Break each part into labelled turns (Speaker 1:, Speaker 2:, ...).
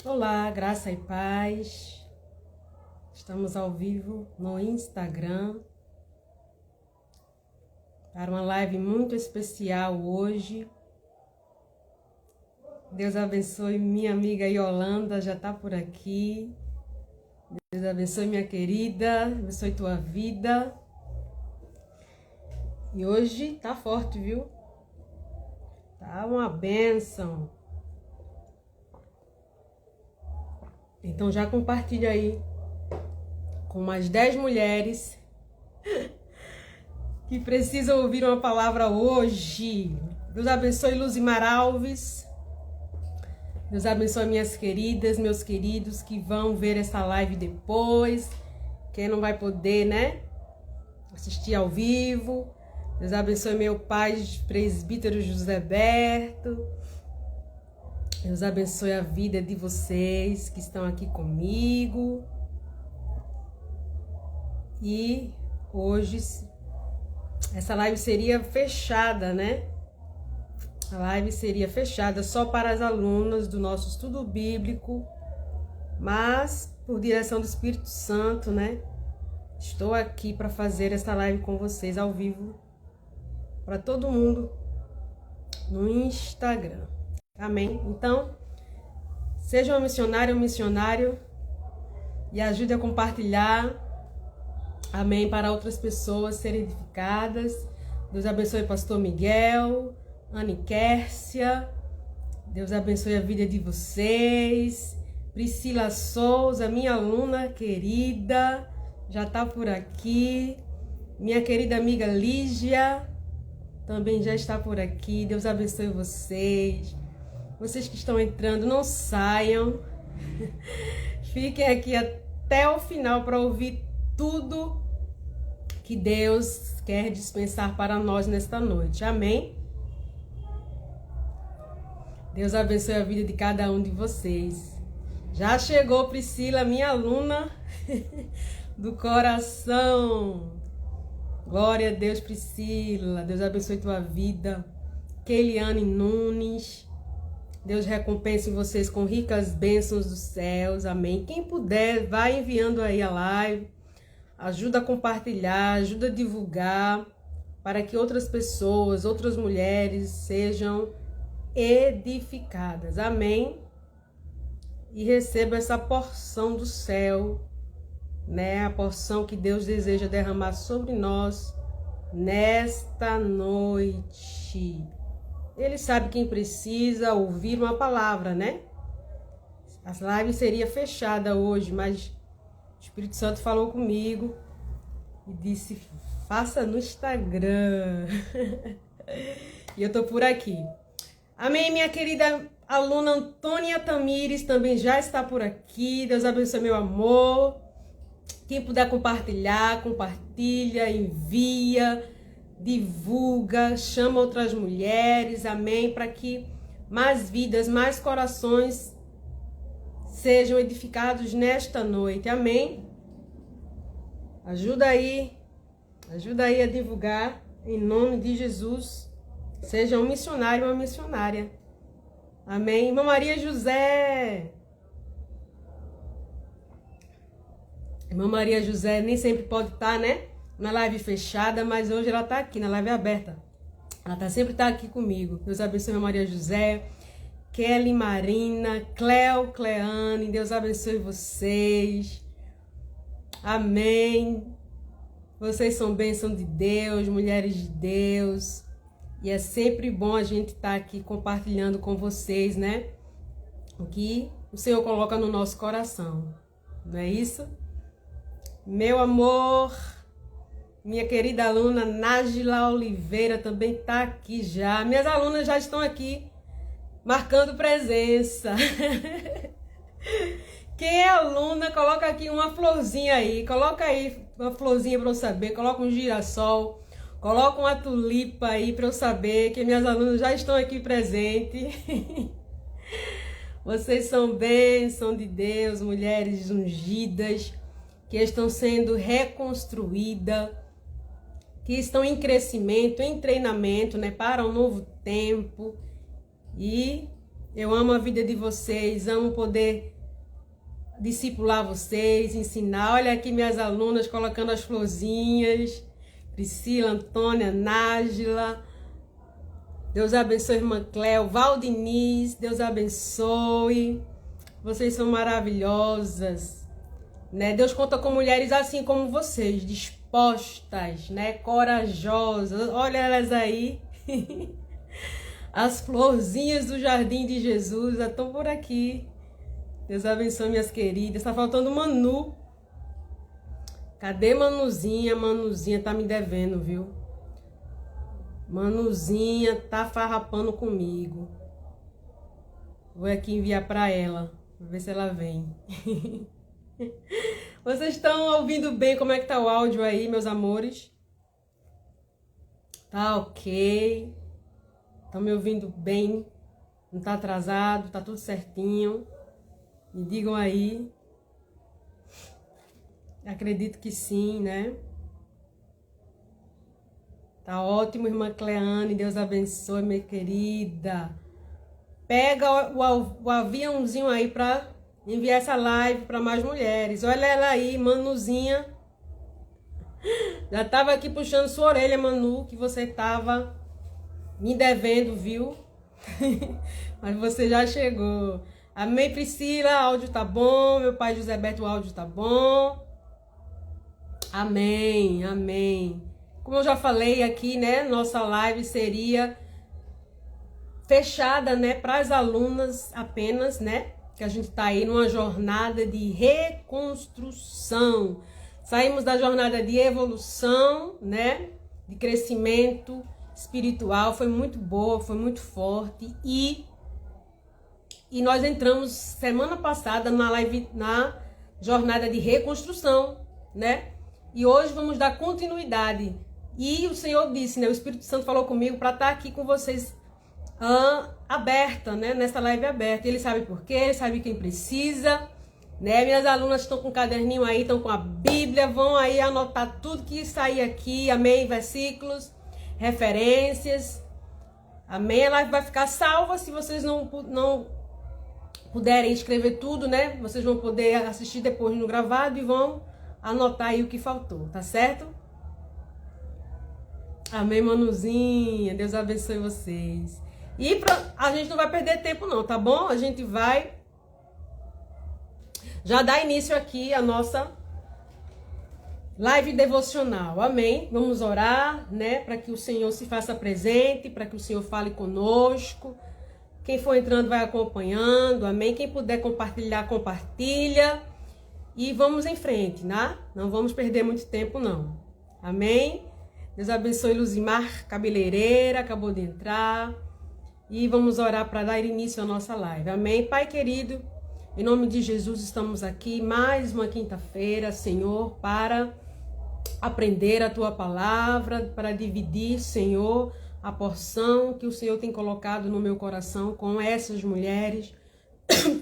Speaker 1: Olá, graça e paz. Estamos ao vivo no Instagram para uma live muito especial hoje. Deus abençoe minha amiga Yolanda, já está por aqui. Deus abençoe minha querida, abençoe tua vida. E hoje tá forte, viu? Tá uma bênção. Então já compartilha aí com mais 10 mulheres que precisam ouvir uma palavra hoje. Deus abençoe Luzimar Alves. Deus abençoe minhas queridas, meus queridos que vão ver essa live depois. Quem não vai poder, né? Assistir ao vivo. Deus abençoe meu pai, presbítero José Berto. Deus abençoe a vida de vocês que estão aqui comigo. E hoje essa live seria fechada, né? A live seria fechada só para as alunas do nosso estudo bíblico, mas por direção do Espírito Santo, né? Estou aqui para fazer essa live com vocês ao vivo para todo mundo no Instagram. Amém? Então, seja uma missionária ou um missionário e ajude a compartilhar. Amém? Para outras pessoas serem edificadas. Deus abençoe o pastor Miguel, Anne Kércia. Deus abençoe a vida de vocês. Priscila Souza, minha aluna querida, já está por aqui. Minha querida amiga Lígia também já está por aqui. Deus abençoe vocês. Vocês que estão entrando, não saiam. Fiquem aqui até o final para ouvir tudo que Deus quer dispensar para nós nesta noite. Amém? Deus abençoe a vida de cada um de vocês. Já chegou Priscila, minha aluna do coração. Glória a Deus, Priscila. Deus abençoe tua vida. Keiliane Nunes. Deus recompense vocês com ricas bênçãos dos céus. Amém. Quem puder, vai enviando aí a live. Ajuda a compartilhar, ajuda a divulgar, para que outras pessoas, outras mulheres sejam edificadas. Amém. E receba essa porção do céu, né? A porção que Deus deseja derramar sobre nós nesta noite. Ele sabe quem precisa ouvir uma palavra, né? A live seria fechada hoje, mas o Espírito Santo falou comigo e disse, faça no Instagram. E eu tô por aqui. Amém, minha querida aluna Antônia Tamires também já está por aqui. Deus abençoe, meu amor. Quem puder compartilhar, compartilha, envia, divulga, chama outras mulheres, amém, para que mais vidas, mais corações sejam edificados nesta noite, amém. Ajuda aí a divulgar, em nome de Jesus. Seja um missionário ou uma missionária, amém. Irmã Maria José, Irmã Maria José nem sempre pode estar, né, na live fechada, mas hoje ela está aqui na live aberta. Ela sempre está aqui comigo. Deus abençoe Irmã Maria José, Kelly Marina, Cleane, Deus abençoe vocês. Amém. Vocês são bênção de Deus, mulheres de Deus. E é sempre bom a gente estar aqui compartilhando com vocês, né? O que o Senhor coloca no nosso coração. Não é isso? Meu amor, minha querida aluna Nájila Oliveira também está aqui já. Minhas alunas já estão aqui marcando presença. Quem é aluna, coloca aqui uma florzinha aí. Coloca aí uma florzinha para eu saber. Coloca um girassol. Coloca uma tulipa aí para eu saber que minhas alunas já estão aqui presentes. Vocês são bênção de Deus, mulheres ungidas, que estão sendo reconstruídas, que estão em crescimento, em treinamento, né, para um novo tempo. E eu amo a vida de vocês, amo poder discipular vocês, ensinar. Olha aqui minhas alunas colocando as florzinhas. Priscila, Antônia, Nájila. Deus abençoe, irmã Cléo. Valdiniz, Deus abençoe. Vocês são maravilhosas, né? Deus conta com mulheres assim como vocês, dispostas, né? Corajosas. Olha elas aí. As florzinhas do Jardim de Jesus já estão por aqui. Deus abençoe, minhas queridas. Tá faltando Manu. Cadê Manuzinha? Manuzinha tá me devendo, viu? Manuzinha tá farrapando comigo. Vou aqui enviar para ela. Vou ver se ela vem. Vocês estão ouvindo bem? Como é que tá o áudio aí, meus amores? Tá ok. Estão me ouvindo bem? Não tá atrasado? Tá tudo certinho? Me digam aí. Acredito que sim, né? Tá ótimo, irmã Cleane. Deus abençoe, minha querida. Pega o aviãozinho aí pra enviar essa live para mais mulheres. Olha ela aí, Manuzinha. Já tava aqui puxando sua orelha, Manu, que você tava me devendo, viu? Mas você já chegou. Amém, Priscila, áudio tá bom. Meu pai José Beto, o áudio tá bom. Amém, amém. Como eu já falei aqui, né? Nossa live seria fechada, né? Para as alunas apenas, né? Que a gente tá aí numa jornada de reconstrução. Saímos da jornada de evolução, né? De crescimento espiritual. Foi muito boa, foi muito forte. E nós entramos semana passada na live, na jornada de reconstrução, né? E hoje vamos dar continuidade. E o Senhor disse, né? O Espírito Santo falou comigo para estar aqui com vocês aberta, né? Nessa live aberta. Ele sabe por quê, ele sabe quem precisa, né? Minhas alunas estão com um caderninho aí, estão com a Bíblia, vão aí anotar tudo que sair aqui, amém? Versículos, referências, amém? A live vai ficar salva se vocês não puderem escrever tudo, né? Vocês vão poder assistir depois no gravado e vão anotar aí o que faltou, tá certo? Amém, Manuzinha. Deus abençoe vocês. E a gente não vai perder tempo não, tá bom? A gente vai já dar início aqui a nossa live devocional. Amém? Vamos orar, né? Para que o Senhor se faça presente, para que o Senhor fale conosco. Quem for entrando vai acompanhando, amém? Quem puder compartilhar, compartilha. E vamos em frente, né? Não vamos perder muito tempo, não. Amém? Deus abençoe Luzimar, cabeleireira, acabou de entrar. E vamos orar para dar início à nossa live. Amém? Pai querido, em nome de Jesus estamos aqui mais uma quinta-feira, Senhor, para aprender a Tua palavra, para dividir, Senhor, a porção que o Senhor tem colocado no meu coração com essas mulheres,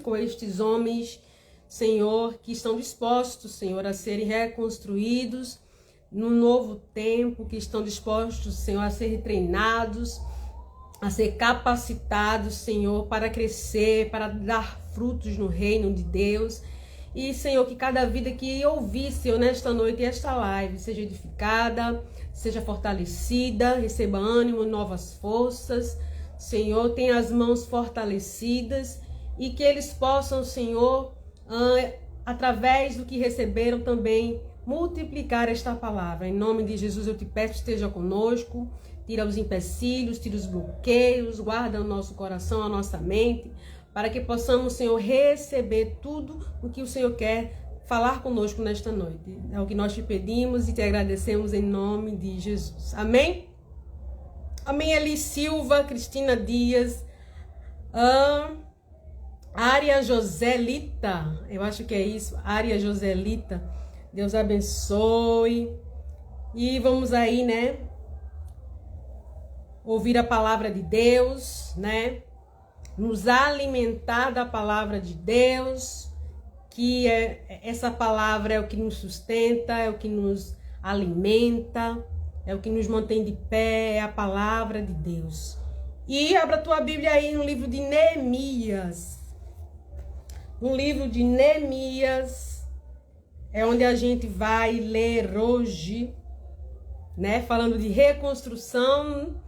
Speaker 1: com estes homens, Senhor, que estão dispostos, Senhor, a serem reconstruídos num novo tempo, que estão dispostos, Senhor, a serem treinados, a ser capacitados, Senhor, para crescer, para dar frutos no reino de Deus. E, Senhor, que cada vida que ouvir, Senhor, nesta noite e esta live seja edificada, seja fortalecida, receba ânimo, novas forças. Senhor, tenha as mãos fortalecidas e que eles possam, Senhor, através do que receberam também, multiplicar esta palavra. Em nome de Jesus eu te peço, esteja conosco, tira os empecilhos, tira os bloqueios, guarda o nosso coração, a nossa mente, para que possamos, Senhor, receber tudo o que o Senhor quer falar conosco nesta noite. É o que nós te pedimos e te agradecemos em nome de Jesus. Amém? Amém, Eli Silva, Cristina Dias, Ária Joselita, eu acho que é isso, Ária Joselita, Deus abençoe. E vamos aí, né, ouvir a palavra de Deus, né, nos alimentar da palavra de Deus, que essa palavra é o que nos sustenta, é o que nos alimenta, é o que nos mantém de pé, é a palavra de Deus. E abra a tua Bíblia aí no livro de Neemias. no livro de Neemias, é onde a gente vai ler hoje, né? Falando de reconstrução,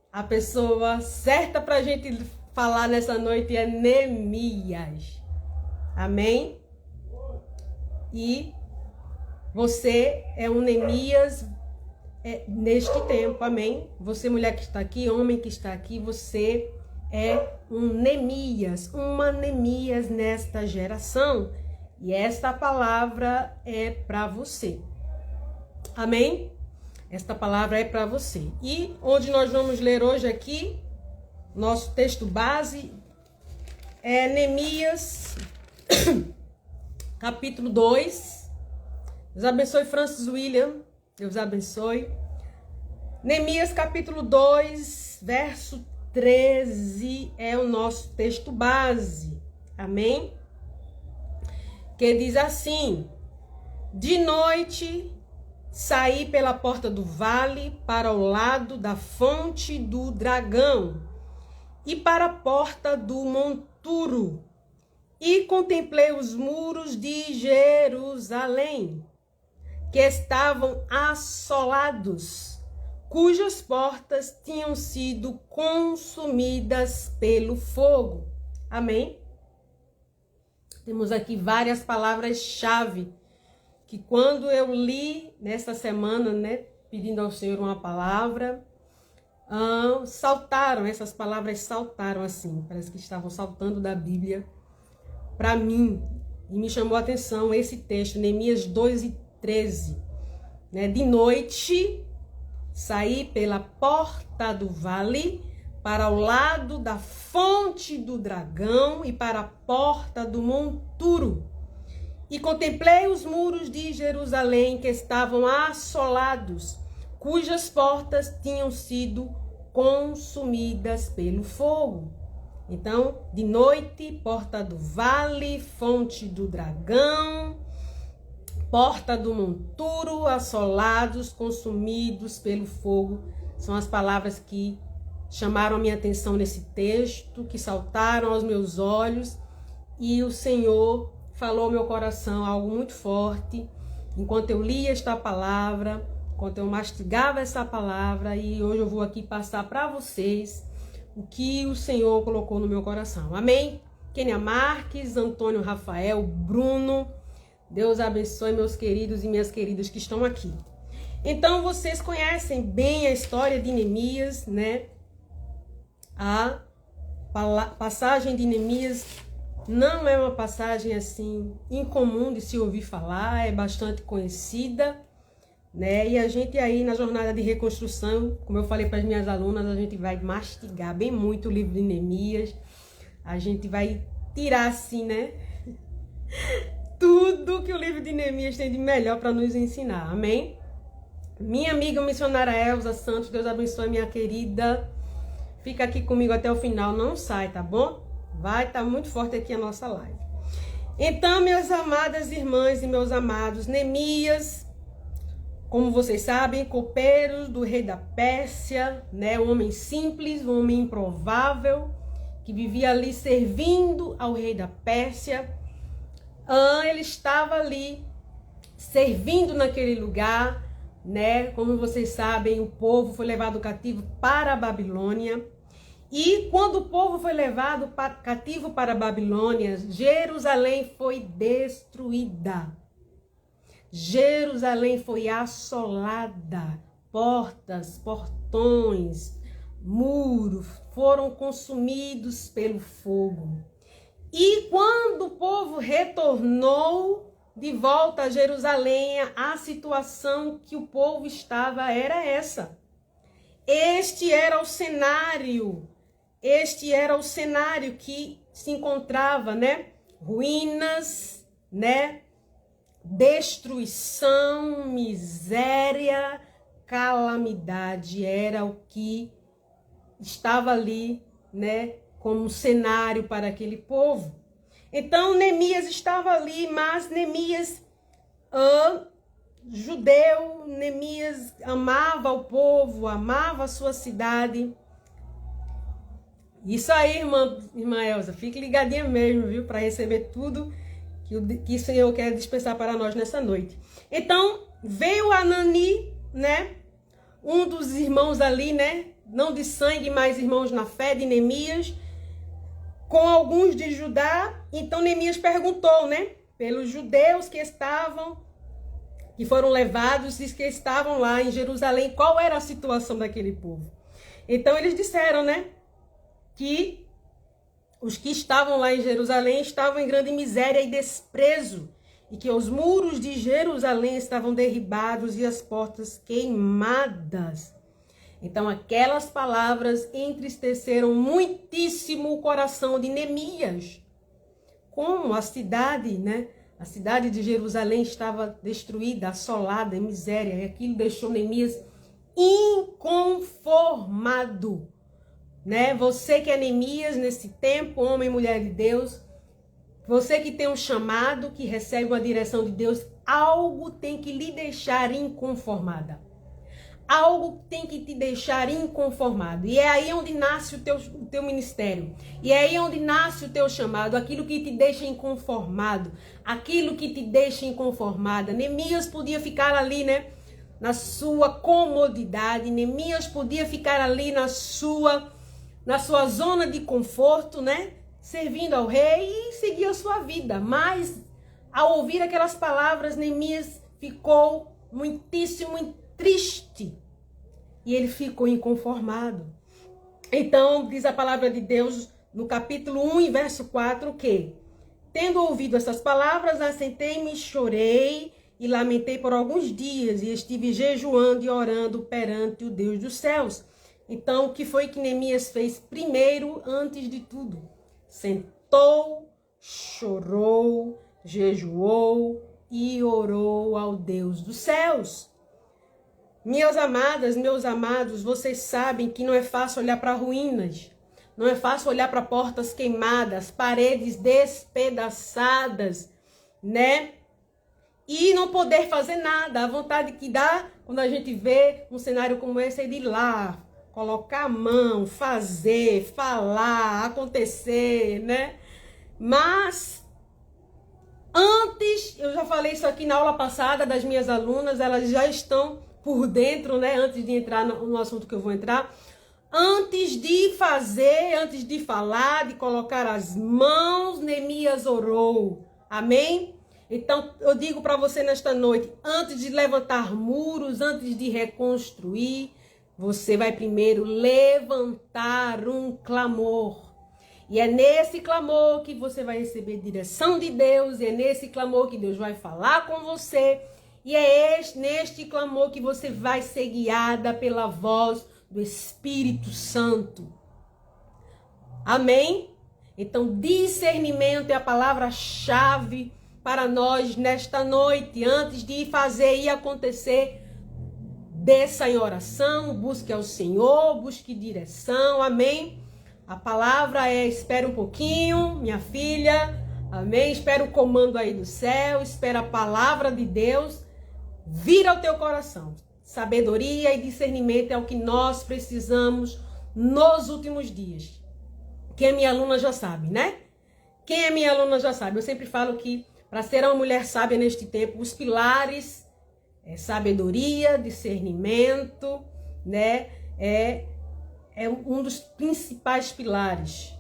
Speaker 1: a pessoa certa para a gente falar nessa noite é Neemias. Amém? E você é um Neemias neste tempo, amém? Você, mulher que está aqui, homem que está aqui, você é um Neemias, uma Neemias nesta geração. E esta palavra é para você. Amém? Esta palavra é para você. E onde nós vamos ler hoje aqui, nosso texto base é Neemias, capítulo 2. Deus abençoe, Francis William. Deus abençoe. Neemias, capítulo 2, verso 13 é o nosso texto base. Amém? Que diz assim: de noite saí pela porta do vale para o lado da fonte do dragão e para a porta do monturo, e contemplei os muros de Jerusalém, que estavam assolados, cujas portas tinham sido consumidas pelo fogo. Amém? Temos aqui várias palavras-chave que quando eu li nesta semana, né, pedindo ao Senhor uma palavra, essas palavras saltaram assim, parece que estavam saltando da Bíblia para mim, e me chamou a atenção esse texto, Neemias 2:13, né? De noite saí pela porta do vale para o lado da fonte do dragão e para a porta do monturo, e contemplei os muros de Jerusalém que estavam assolados, cujas portas tinham sido consumidas pelo fogo. Então, de noite, porta do vale, fonte do dragão, porta do monturo, assolados, consumidos pelo fogo. São as palavras que chamaram a minha atenção nesse texto, que saltaram aos meus olhos, e o Senhor falou ao meu coração algo muito forte, enquanto eu lia esta palavra, enquanto eu mastigava essa palavra, e hoje eu vou aqui passar para vocês o que o Senhor colocou no meu coração. Amém? Kênia Marques, Antônio Rafael, Bruno, Deus abençoe meus queridos e minhas queridas que estão aqui. Então, vocês conhecem bem a história de Neemias, né? A passagem de Neemias não é uma passagem assim incomum de se ouvir falar, é bastante conhecida, né? E a gente aí na jornada de reconstrução, como eu falei para as minhas alunas, a gente vai mastigar bem muito o livro de Neemias. A gente vai tirar assim, né? Tudo que o livro de Neemias tem de melhor para nos ensinar. Amém? Minha amiga missionária Elza Santos, Deus abençoe, minha querida. Fica aqui comigo até o final, não sai, tá bom? Vai estar muito forte aqui a nossa live. Então, minhas amadas irmãs e meus amados, Neemias, como vocês sabem, copeiro do rei da Pérsia, né? Um homem simples, um homem improvável, que vivia ali servindo ao rei da Pérsia. Ele estava ali servindo naquele lugar, né? Como vocês sabem, o povo foi levado cativo para a Babilônia. E quando o povo foi levado cativo para a Babilônia, Jerusalém foi destruída. Jerusalém foi assolada. Portas, portões, muros foram consumidos pelo fogo. E quando o povo retornou de volta a Jerusalém, a situação que o povo estava era essa. Este era o cenário que se encontrava, né? Ruínas, né? Destruição, miséria, calamidade, era o que estava ali, né? Como cenário para aquele povo. Então, Neemias estava ali, mas Neemias judeu, Neemias amava o povo, amava a sua cidade. Isso aí, irmã Elza, fique ligadinha mesmo, viu? Para receber tudo que o Senhor quer dispensar para nós nessa noite. Então, veio Anani, né? Um dos irmãos ali, né? Não de sangue, mas irmãos na fé de Neemias, com alguns de Judá. Então, Neemias perguntou, né? Pelos judeus que foram levados e que estavam lá em Jerusalém, qual era a situação daquele povo. Então, eles disseram, né? Que os que estavam lá em Jerusalém estavam em grande miséria e desprezo, e que os muros de Jerusalém estavam derribados e as portas queimadas. Então aquelas palavras entristeceram muitíssimo o coração de Neemias. Como a cidade, né? A cidade de Jerusalém estava destruída, assolada, em miséria, e aquilo deixou Neemias inconformado. Né? Você que é Neemias nesse tempo, homem e mulher de Deus, você que tem um chamado, que recebe uma direção de Deus, algo tem que lhe deixar inconformada. Algo tem que te deixar inconformado. E é aí onde nasce o teu ministério. E é aí onde nasce o teu chamado. Aquilo que te deixa inconformado. Aquilo que te deixa inconformada. Neemias podia ficar ali, né? Na sua comodidade. Neemias podia ficar ali na sua zona de conforto, né? Servindo ao rei e seguir a sua vida. Mas, ao ouvir aquelas palavras, Neemias ficou muitíssimo triste. E ele ficou inconformado. Então, diz a palavra de Deus no capítulo 1 e verso 4 que, tendo ouvido essas palavras, assentei-me, chorei e lamentei por alguns dias e estive jejuando e orando perante o Deus dos céus. Então, o que foi que Neemias fez primeiro, antes de tudo? Sentou, chorou, jejuou e orou ao Deus dos céus. Minhas amadas, meus amados, vocês sabem que não é fácil olhar para ruínas. Não é fácil olhar para portas queimadas, paredes despedaçadas, né? E não poder fazer nada. A vontade que dá quando a gente vê um cenário como esse é de ir lá, colocar a mão, fazer, falar, acontecer, né? Mas antes, eu já falei isso aqui na aula passada das minhas alunas, elas já estão por dentro, né? Antes de entrar no assunto que eu vou entrar. Antes de fazer, antes de falar, de colocar as mãos, Neemias orou. Amém? Então, eu digo para você nesta noite, antes de levantar muros, antes de reconstruir, você vai primeiro levantar um clamor. E é nesse clamor que você vai receber direção de Deus, e é nesse clamor que Deus vai falar com você, e é neste clamor que você vai ser guiada pela voz do Espírito Santo. Amém? Então, discernimento é a palavra-chave para nós nesta noite. Antes de fazer e acontecer, desça em oração, busque ao Senhor, busque direção. Amém? A palavra é: espera um pouquinho, minha filha. Amém? Espera o comando aí do céu, espera a palavra de Deus vir ao teu coração. Sabedoria e discernimento é o que nós precisamos nos últimos dias. Quem é minha aluna já sabe, né? Quem é minha aluna já sabe. Eu sempre falo que para ser uma mulher sábia neste tempo, os pilares é sabedoria, discernimento, né? É um dos principais pilares.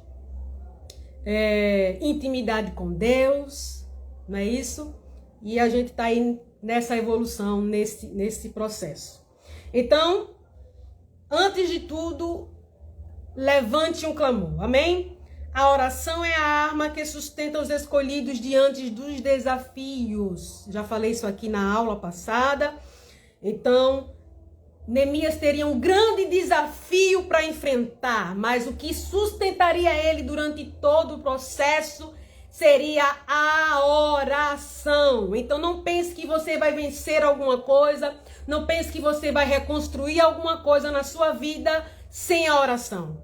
Speaker 1: Intimidade com Deus, não é isso? E a gente está aí nessa evolução, nesse processo. Então, antes de tudo, levante um clamor, amém? A oração é a arma que sustenta os escolhidos diante dos desafios. Já falei isso aqui na aula passada. Então, Neemias teria um grande desafio para enfrentar, mas o que sustentaria ele durante todo o processo seria a oração. Então não pense que você vai vencer alguma coisa, não pense que você vai reconstruir alguma coisa na sua vida sem a oração.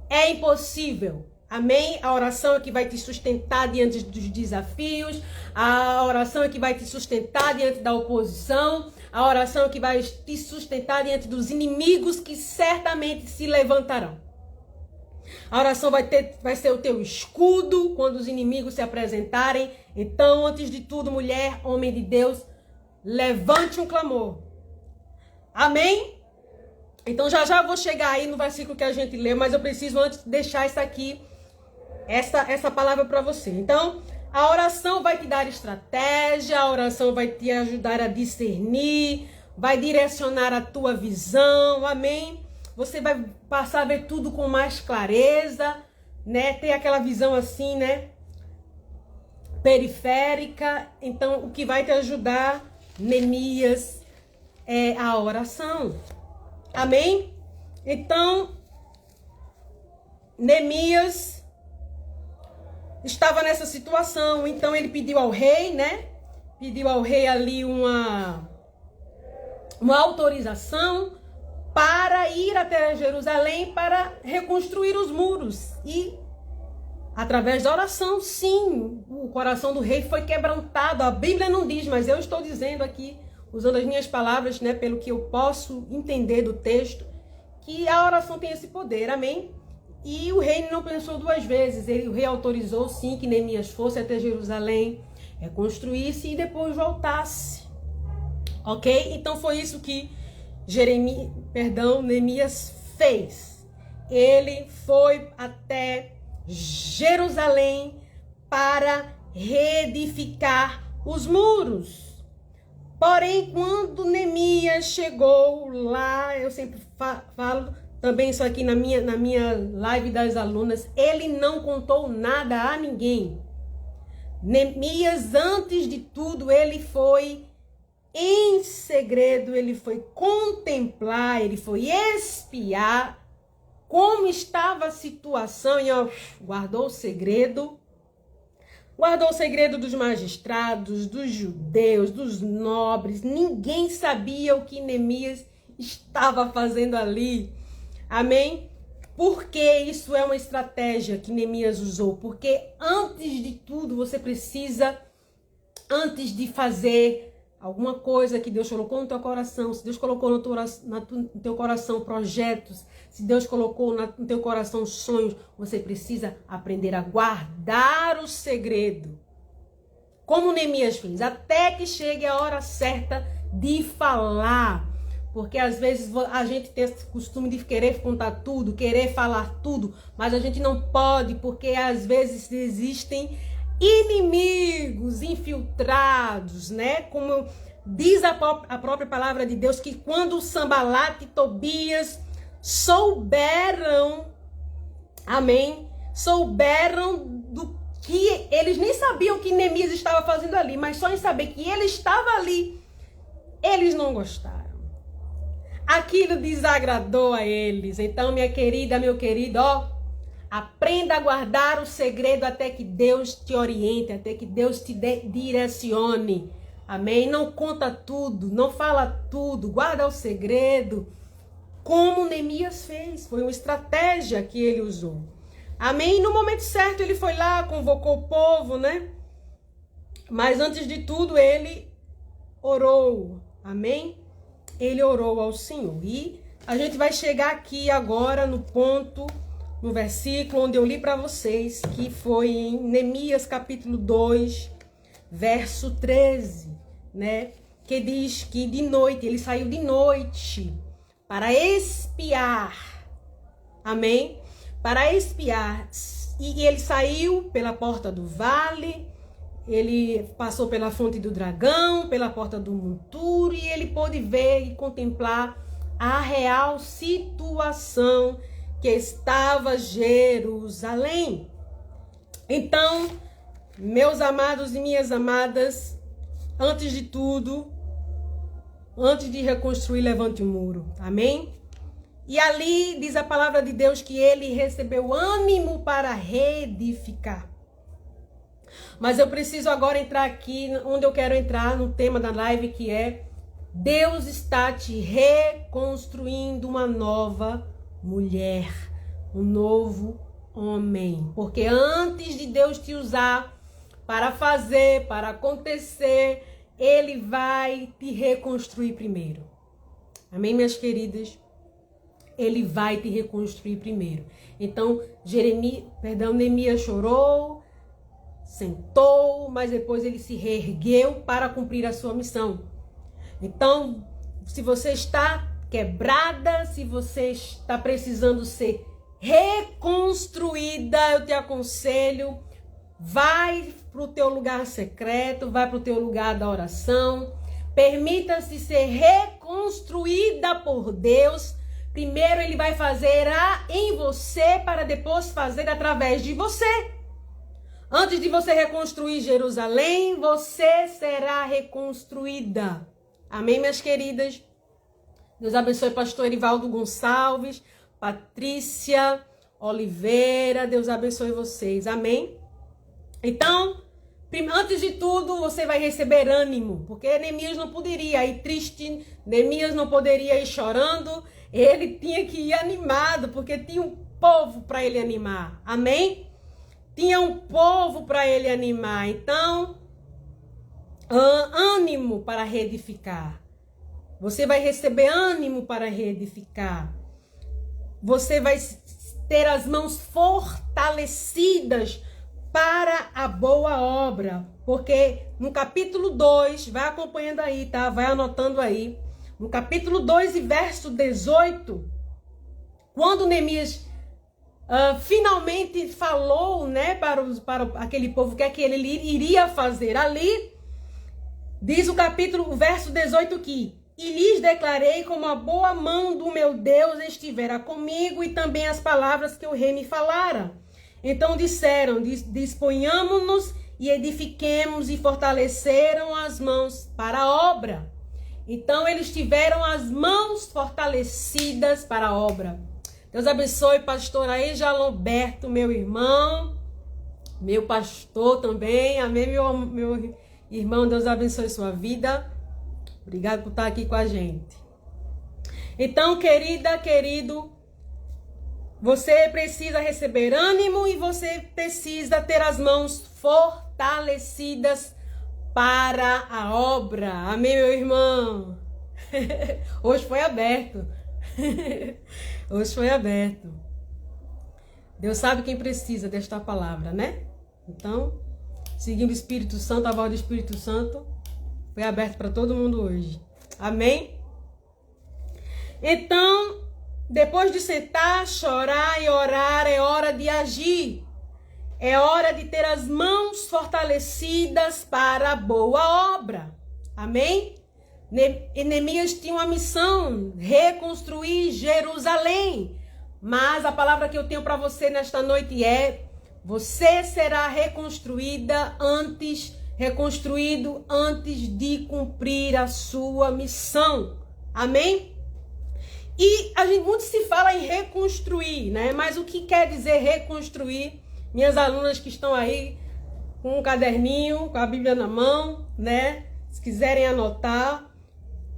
Speaker 1: É impossível. Amém? A oração é que vai te sustentar diante dos desafios, a oração é que vai te sustentar diante da oposição, a oração é que vai te sustentar diante dos inimigos que certamente se levantarão. A oração vai ser o teu escudo quando os inimigos se apresentarem. Então, antes de tudo, mulher, homem de Deus, levante um clamor. Amém? Então, já vou chegar aí no versículo que a gente leu, mas eu preciso antes deixar isso aqui, essa palavra para você. Então, a oração vai te dar estratégia, a oração vai te ajudar a discernir, vai direcionar a tua visão, amém? Você vai passar a ver tudo com mais clareza, né? Ter aquela visão assim, né? Periférica. Então, o que vai te ajudar, Neemias, é a oração. Amém? Então, Neemias estava nessa situação. Então, ele pediu ao rei, né? Pediu ao rei ali uma autorização para ir até Jerusalém para reconstruir os muros. E, através da oração, sim, o coração do rei foi quebrantado. A Bíblia não diz, mas eu estou dizendo aqui, usando as minhas palavras, né, pelo que eu posso entender do texto, que a oração tem esse poder, amém? E o rei não pensou duas vezes. O rei autorizou, sim, que Neemias fosse até Jerusalém, reconstruísse e depois voltasse. Ok? Então foi isso que Neemias fez. Ele foi até Jerusalém para reedificar os muros. Porém, quando Neemias chegou lá, eu sempre falo também isso aqui na minha live das alunas, ele não contou nada a ninguém. Neemias, antes de tudo, ele foi em segredo, ele foi contemplar, ele foi espiar como estava a situação e guardou o segredo dos magistrados, dos judeus, dos nobres. Ninguém sabia o que Neemias estava fazendo ali. Amém? Porque isso é uma estratégia que Neemias usou. Porque antes de tudo você precisa, antes de fazer alguma coisa que Deus colocou no teu coração, se Deus colocou no teu coração projetos, se Deus colocou no teu coração sonhos, você precisa aprender a guardar o segredo. Como Neemias fez, até que chegue a hora certa de falar. Porque às vezes a gente tem esse costume de querer contar tudo, querer falar tudo, mas a gente não pode, porque às vezes existem inimigos infiltrados, né? Como diz a própria palavra de Deus, que quando Sanbalate e Tobias souberam, amém? Souberam do que eles nem sabiam que Neemias estava fazendo ali, mas só em saber que ele estava ali, eles não gostaram. Aquilo desagradou a eles. Então, minha querida, meu querido, aprenda a guardar o segredo até que Deus te oriente, até que Deus te direcione. Amém? Não conta tudo, não fala tudo, guarda o segredo. Como Neemias fez, foi uma estratégia que ele usou. Amém? No momento certo ele foi lá, convocou o povo, né? Mas antes de tudo ele orou. Amém? Ele orou ao Senhor. E a gente vai chegar aqui agora no ponto, no versículo onde eu li para vocês, que foi em Neemias capítulo 2, verso 13, né? Que diz que de noite, ele saiu de noite para espiar. Amém? Para espiar. E ele saiu pela porta do vale, ele passou pela fonte do dragão, pela porta do monturo, e ele pôde ver e contemplar a real situação que estava Jerusalém. Então, meus amados e minhas amadas, antes de tudo, antes de reconstruir, levante o muro. Amém? E ali diz a palavra de Deus que ele recebeu ânimo para reedificar. Mas eu preciso agora entrar aqui, onde eu quero entrar, no tema da live, que é: Deus está te reconstruindo uma nova mulher, um novo homem. Porque antes de Deus te usar para fazer, para acontecer, Ele vai te reconstruir primeiro. Amém, minhas queridas? ele vai te reconstruir primeiro. Então, Neemias chorou, sentou, mas depois ele se reergueu para cumprir a sua missão. Então, se você está quebrada, se você está precisando ser reconstruída, eu te aconselho, vai para o teu lugar secreto, vai para o teu lugar da oração, permita-se ser reconstruída por Deus. Primeiro ele vai fazer em você para depois fazer através de você. Antes de você reconstruir Jerusalém, você será reconstruída. Amém, minhas queridas? Deus abençoe pastor Erivaldo Gonçalves, Patrícia Oliveira, Deus abençoe vocês. Amém? Então, antes de tudo, você vai receber ânimo, porque Neemias não poderia ir triste, Neemias não poderia ir chorando, ele tinha que ir animado, porque tinha um povo para ele animar. Amém? Tinha um povo para ele animar. Então, ânimo para reedificar. Você vai receber ânimo para reedificar. Você vai ter as mãos fortalecidas para a boa obra. Porque no capítulo 2, vai acompanhando aí, tá? Vai anotando aí. No capítulo 2 e verso 18, quando Neemias finalmente falou, né, para aquele povo o que é que ele iria fazer ali, diz o verso 18 que: e lhes declarei como a boa mão do meu Deus estivera comigo e também as palavras que o rei me falara. Então disseram, disponhamo-nos e edifiquemos, e fortaleceram as mãos para a obra. Então eles tiveram as mãos fortalecidas para a obra. Deus abençoe pastor Aeja Lomberto, meu irmão, meu pastor também. Amém, meu irmão, Deus abençoe sua vida. Obrigado por estar aqui com a gente. Então, querida, querido, você precisa receber ânimo e você precisa ter as mãos fortalecidas para a obra. Amém, meu irmão? Hoje foi aberto. Hoje foi aberto. Deus sabe quem precisa desta palavra, né? Então, seguindo o Espírito Santo, a voz do Espírito Santo, foi aberto para todo mundo hoje. Amém? Então, depois de sentar, chorar e orar, é hora de agir. É hora de ter as mãos fortalecidas para a boa obra. Amém? Neemias tinha uma missão, reconstruir Jerusalém. Mas a palavra que eu tenho para você nesta noite é: você será reconstruído antes de cumprir a sua missão. Amém? E muito se fala em reconstruir, né? Mas o que quer dizer reconstruir? Minhas alunas que estão aí com um caderninho, com a Bíblia na mão, né? Se quiserem anotar,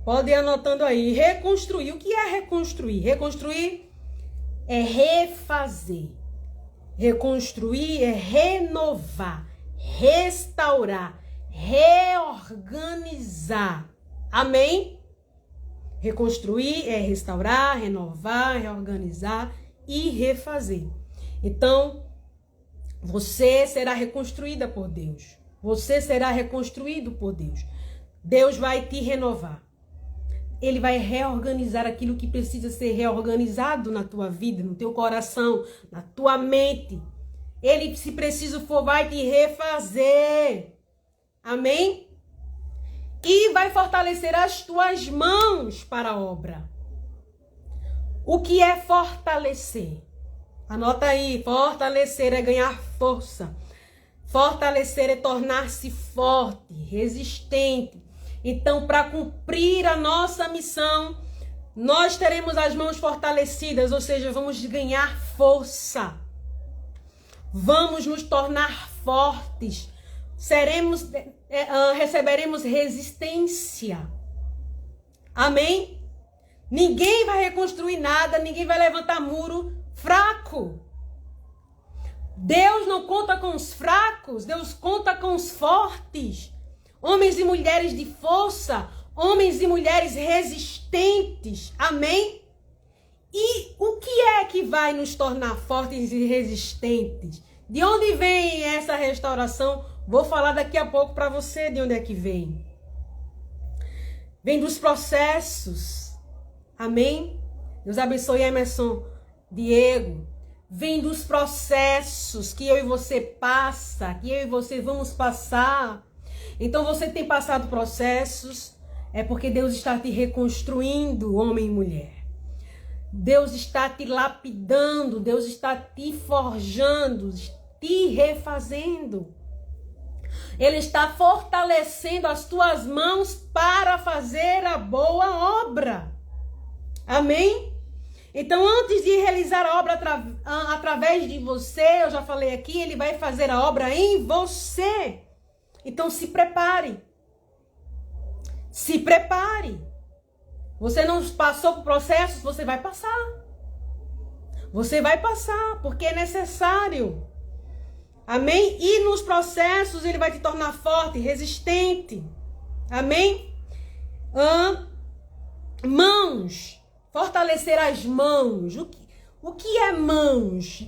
Speaker 1: podem ir anotando aí. Reconstruir. O que é reconstruir? Reconstruir é refazer. Reconstruir é renovar, restaurar, reorganizar. Amém? Reconstruir é restaurar, renovar, reorganizar e refazer. Então, você será reconstruída por Deus. Você será reconstruído por Deus. Deus vai te renovar. Ele vai reorganizar aquilo que precisa ser reorganizado na tua vida, no teu coração, na tua mente. Ele, se preciso for, vai te refazer. Amém? E vai fortalecer as tuas mãos para a obra. O que é fortalecer? Anota aí, fortalecer é ganhar força. Fortalecer é tornar-se forte, resistente. Então, para cumprir a nossa missão, nós teremos as mãos fortalecidas, ou seja, vamos ganhar força. Vamos nos tornar fortes. Receberemos resistência. Amém? Ninguém vai reconstruir nada, ninguém vai levantar muro fraco. Deus não conta com os fracos, Deus conta com os fortes. Homens e mulheres de força, homens e mulheres resistentes. Amém? E o que é que vai nos tornar fortes e resistentes? De onde vem essa restauração? Vou falar daqui a pouco para você de onde é que vem. Vem dos processos. Amém? Deus abençoe Emerson, Diego. Vem dos processos que eu e você passa, que eu e você vamos passar. Então você tem passado processos, é porque Deus está te reconstruindo, homem e mulher. Deus está te lapidando, Deus está te forjando, te refazendo. Ele está fortalecendo as tuas mãos para fazer a boa obra. Amém? Então, antes de realizar a obra através de você, eu já falei aqui, ele vai fazer a obra em você. Então, se prepare. Se prepare. Você não passou por processos, você vai passar. Você vai passar, porque é necessário. Amém? E nos processos ele vai te tornar forte, resistente. Amém? Mãos. Fortalecer as mãos. O que é mãos?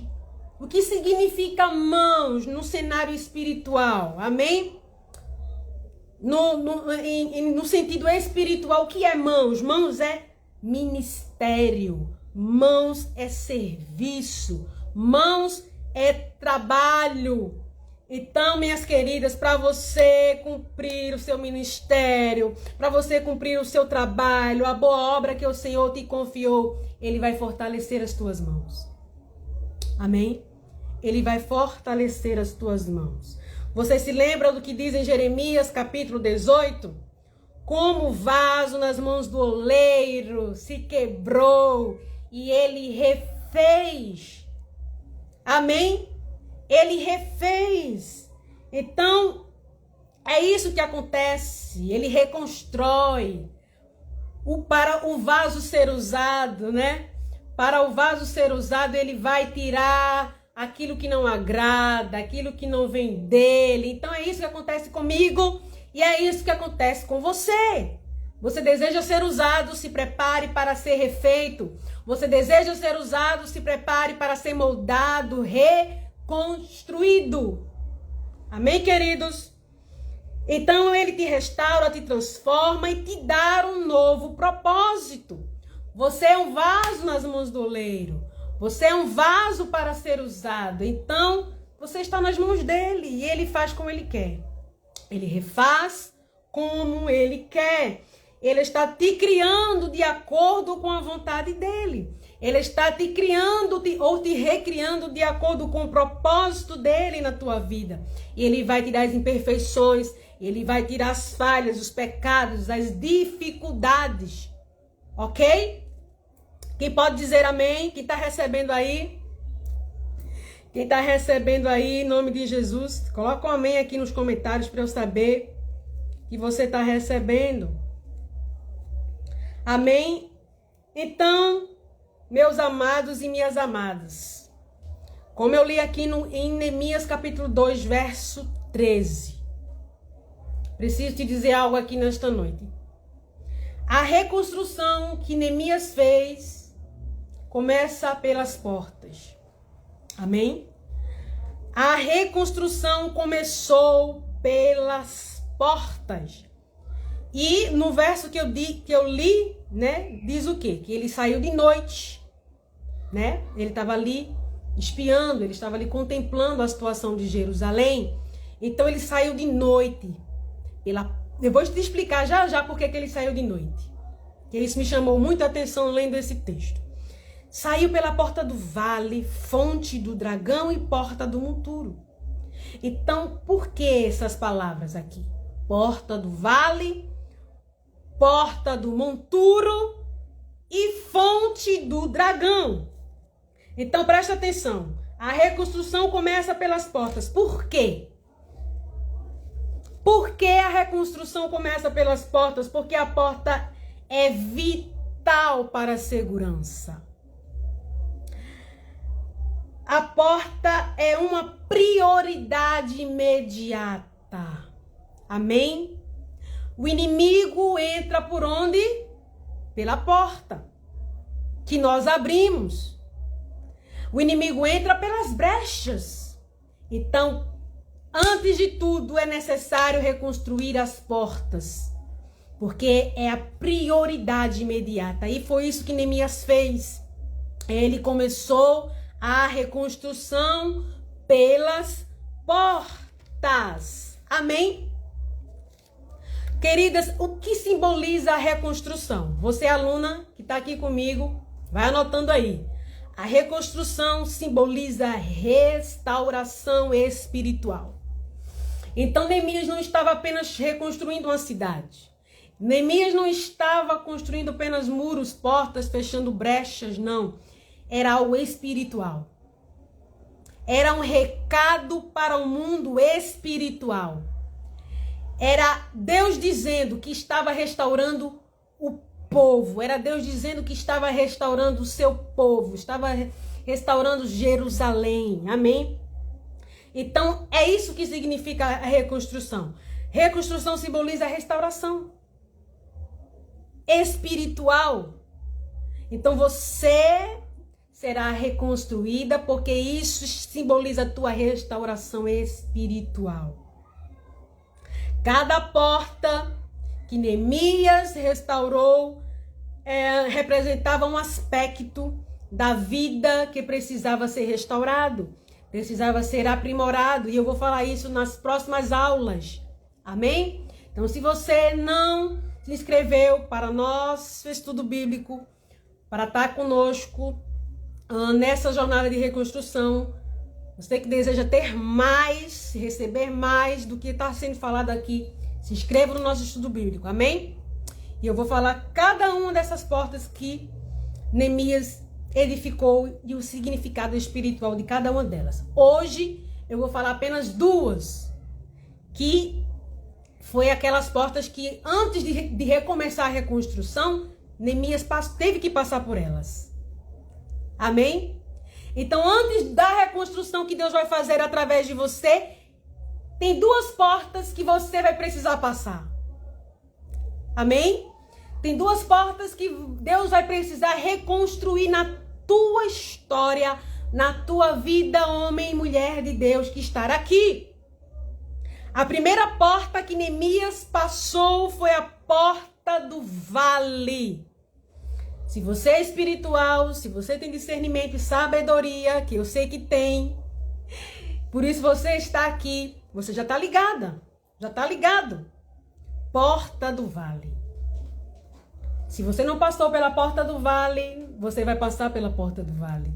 Speaker 1: O que significa mãos no cenário espiritual? Amém? No sentido espiritual, o que é mãos? Mãos é ministério. Mãos é serviço. Mãos é trabalho. Então, minhas queridas, para você cumprir o seu ministério, para você cumprir o seu trabalho, a boa obra que o Senhor te confiou, Ele vai fortalecer as tuas mãos. Amém? Ele vai fortalecer as tuas mãos. Você se lembra do que diz em Jeremias, capítulo 18? Como o vaso nas mãos do oleiro se quebrou e ele refez. Amém? Ele refez. Então, é isso que acontece. Ele reconstrói. Para o vaso ser usado, né? Para o vaso ser usado, ele vai tirar aquilo que não agrada, aquilo que não vem dele. Então, é isso que acontece comigo e é isso que acontece com você. Você deseja ser usado, se prepare para ser refeito. Você deseja ser usado, se prepare para ser moldado, reconstruído. Amém, queridos? Então ele te restaura, te transforma e te dá um novo propósito. Você é um vaso nas mãos do oleiro. Você é um vaso para ser usado. Então você está nas mãos dele e ele faz como ele quer. Ele refaz como ele quer. Ele está te criando de acordo com a vontade dele. Ele está te criando ou te recriando de acordo com o propósito dele na tua vida. E ele vai tirar as imperfeições, ele vai tirar as falhas, os pecados, as dificuldades. Ok? Quem pode dizer amém? Quem está recebendo aí? Quem está recebendo aí, em nome de Jesus, coloca um amém aqui nos comentários para eu saber que você está recebendo. Amém? Então, meus amados e minhas amadas, como eu li aqui em Neemias capítulo 2, verso 13, preciso te dizer algo aqui nesta noite. A reconstrução que Neemias fez começa pelas portas. Amém? A reconstrução começou pelas portas. E no verso que eu li, né, diz o quê? Que ele saiu de noite, né? Ele estava ali espiando, ele estava ali contemplando a situação de Jerusalém. Então ele saiu de noite. Eu vou te explicar já por que ele saiu de noite. Que isso me chamou muita atenção lendo esse texto. Saiu pela porta do vale, fonte do dragão e porta do monturo. Então, por que essas palavras aqui? Porta do vale, porta do monturo e fonte do dragão. Então, presta atenção. A reconstrução começa pelas portas. Por quê? Por que a reconstrução começa pelas portas? Porque a porta é vital para a segurança. A porta é uma prioridade imediata. Amém? O inimigo entra por onde? Pela porta. que nós abrimos. O inimigo entra pelas brechas. Então, antes de tudo, é necessário reconstruir as portas, porque é a prioridade imediata. E foi isso que Neemias fez. Ele começou a reconstrução pelas portas. Amém? Queridas, o que simboliza a reconstrução? Você, aluna que está aqui comigo, vai anotando aí. A reconstrução simboliza a restauração espiritual. Então, Neemias não estava apenas reconstruindo uma cidade. Neemias não estava construindo apenas muros, portas, fechando brechas, não. Era algo espiritual. Era um recado para o mundo espiritual. Era Deus dizendo que estava restaurando o povo. Era Deus dizendo que estava restaurando o seu povo. Estava restaurando Jerusalém. Amém? Então, é isso que significa a reconstrução. Reconstrução simboliza a restauração espiritual. Então, você será reconstruída porque isso simboliza a tua restauração espiritual. Cada porta que Neemias restaurou representava um aspecto da vida que precisava ser restaurado, precisava ser aprimorado. E eu vou falar isso nas próximas aulas. Amém? Então, se você não se inscreveu para nosso estudo bíblico, para estar conosco nessa jornada de reconstrução, você que deseja ter mais, receber mais do que está sendo falado aqui, se inscreva no nosso estudo bíblico, amém? E eu vou falar cada uma dessas portas que Neemias edificou e o significado espiritual de cada uma delas. Hoje eu vou falar apenas duas, que foi aquelas portas que antes de recomeçar a reconstrução, Neemias teve que passar por elas. Amém? Então, antes da reconstrução que Deus vai fazer através de você, tem duas portas que você vai precisar passar. Amém? Tem duas portas que Deus vai precisar reconstruir na tua história, na tua vida, homem e mulher de Deus que está aqui. A primeira porta que Neemias passou foi a porta do vale. Se você é espiritual, se você tem discernimento e sabedoria, que eu sei que tem, por isso você está aqui, você já está ligada, já está ligado. Porta do vale. Se você não passou pela porta do vale, você vai passar pela porta do vale.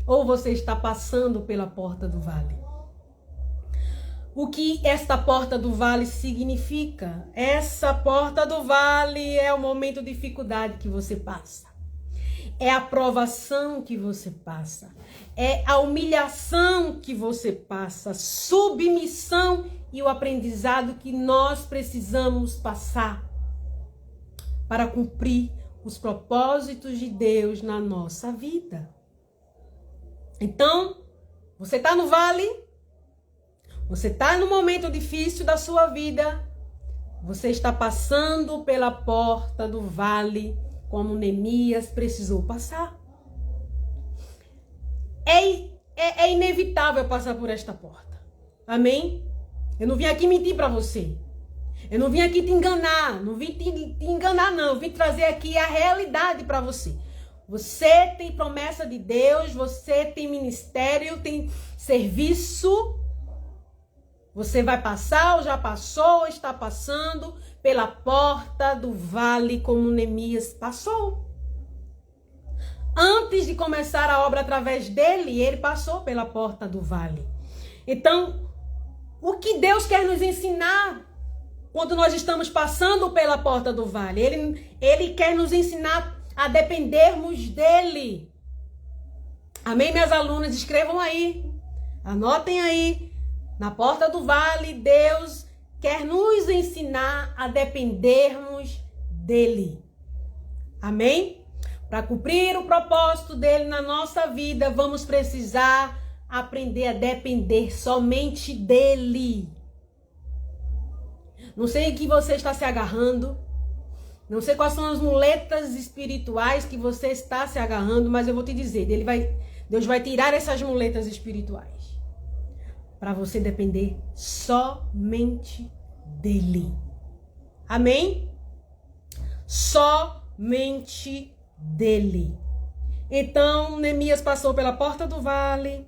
Speaker 1: Ou você está passando pela porta do vale. O que esta porta do vale significa? Essa porta do vale é o momento de dificuldade que você passa. É a provação que você passa. É a humilhação que você passa. Submissão e o aprendizado que nós precisamos passar para cumprir os propósitos de Deus na nossa vida. Então, você está no vale, você está no momento difícil da sua vida, você está passando pela porta do vale, como Neemias precisou passar. É inevitável passar por esta porta. Amém? Eu não vim aqui mentir para você. Eu não vim aqui te enganar. Não vim te enganar, não. Eu vim trazer aqui a realidade para você. Você tem promessa de Deus, você tem ministério, tem serviço. Você vai passar, ou já passou, ou está passando pela porta do vale, como Neemias passou. Antes de começar a obra através dele, ele passou pela porta do vale. Então, o que Deus quer nos ensinar quando nós estamos passando pela porta do vale? Ele quer nos ensinar a dependermos dele. Amém, minhas alunas? Escrevam aí. Anotem aí. Na porta do vale, Deus quer nos ensinar a dependermos dele. Amém? Para cumprir o propósito dele na nossa vida, vamos precisar aprender a depender somente dele. Não sei em que você está se agarrando. Não sei quais são as muletas espirituais que você está se agarrando, mas eu vou te dizer, Deus vai tirar essas muletas espirituais para você depender somente dele. Amém? Somente dele. Então, Neemias passou pela porta do vale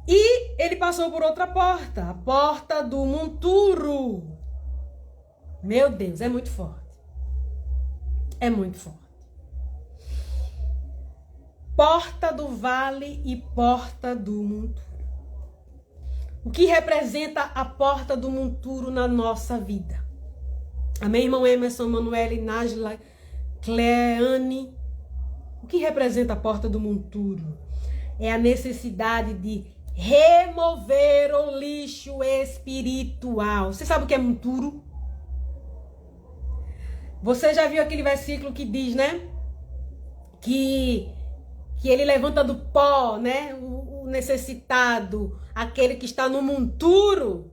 Speaker 1: e ele passou por outra porta, a porta do monturo. Meu Deus, é muito forte. É muito forte. Porta do vale e porta do monturo. O que representa a porta do monturo na nossa vida? Amém, irmão Emerson, Manuele, Nájila, Cleane? O que representa a porta do monturo? É a necessidade de remover o lixo espiritual. Você sabe o que é monturo? Você já viu aquele versículo que diz, né? Que ele levanta do pó, né? O necessitado, aquele que está no monturo.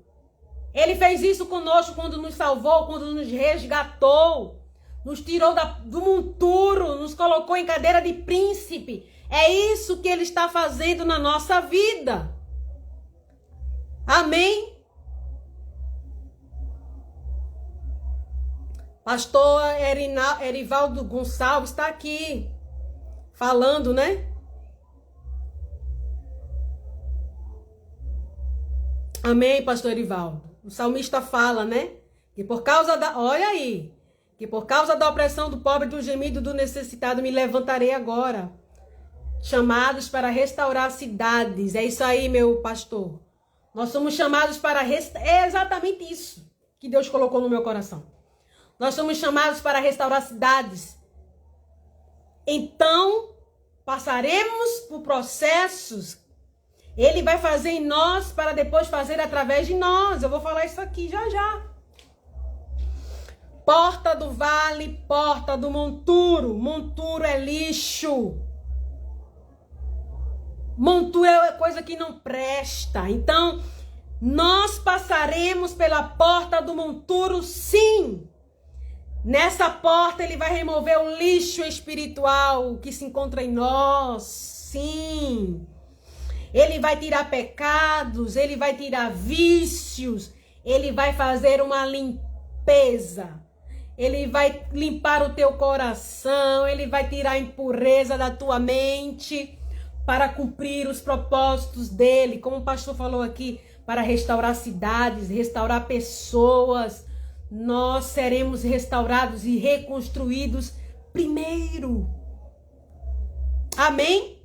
Speaker 1: Ele fez isso conosco quando nos salvou, quando nos resgatou. Nos tirou do monturo, nos colocou em cadeira de príncipe. É isso que ele está fazendo na nossa vida. Amém? Pastor Erivaldo Gonçalves está aqui falando, né? Amém, pastor Erivaldo. O salmista fala, né? Que por causa da... Olha aí. Que por causa da opressão do pobre, do gemido do necessitado, me levantarei agora. Chamados para restaurar cidades. É isso aí, meu pastor. Nós somos chamados para... É exatamente isso que Deus colocou no meu coração. Nós somos chamados para restaurar cidades. Então, passaremos por processos. Ele vai fazer em nós para depois fazer através de nós. Eu vou falar isso aqui já já. Porta do vale, porta do monturo. Monturo é lixo. Monturo é coisa que não presta. Então, nós passaremos pela porta do monturo, sim. Nessa porta ele vai remover o lixo espiritual que se encontra em nós, sim. Ele vai tirar pecados, ele vai tirar vícios, ele vai fazer uma limpeza. Ele vai limpar o teu coração, ele vai tirar a impureza da tua mente para cumprir os propósitos dele, como o pastor falou aqui, para restaurar cidades, restaurar pessoas. Nós seremos restaurados e reconstruídos primeiro. Amém?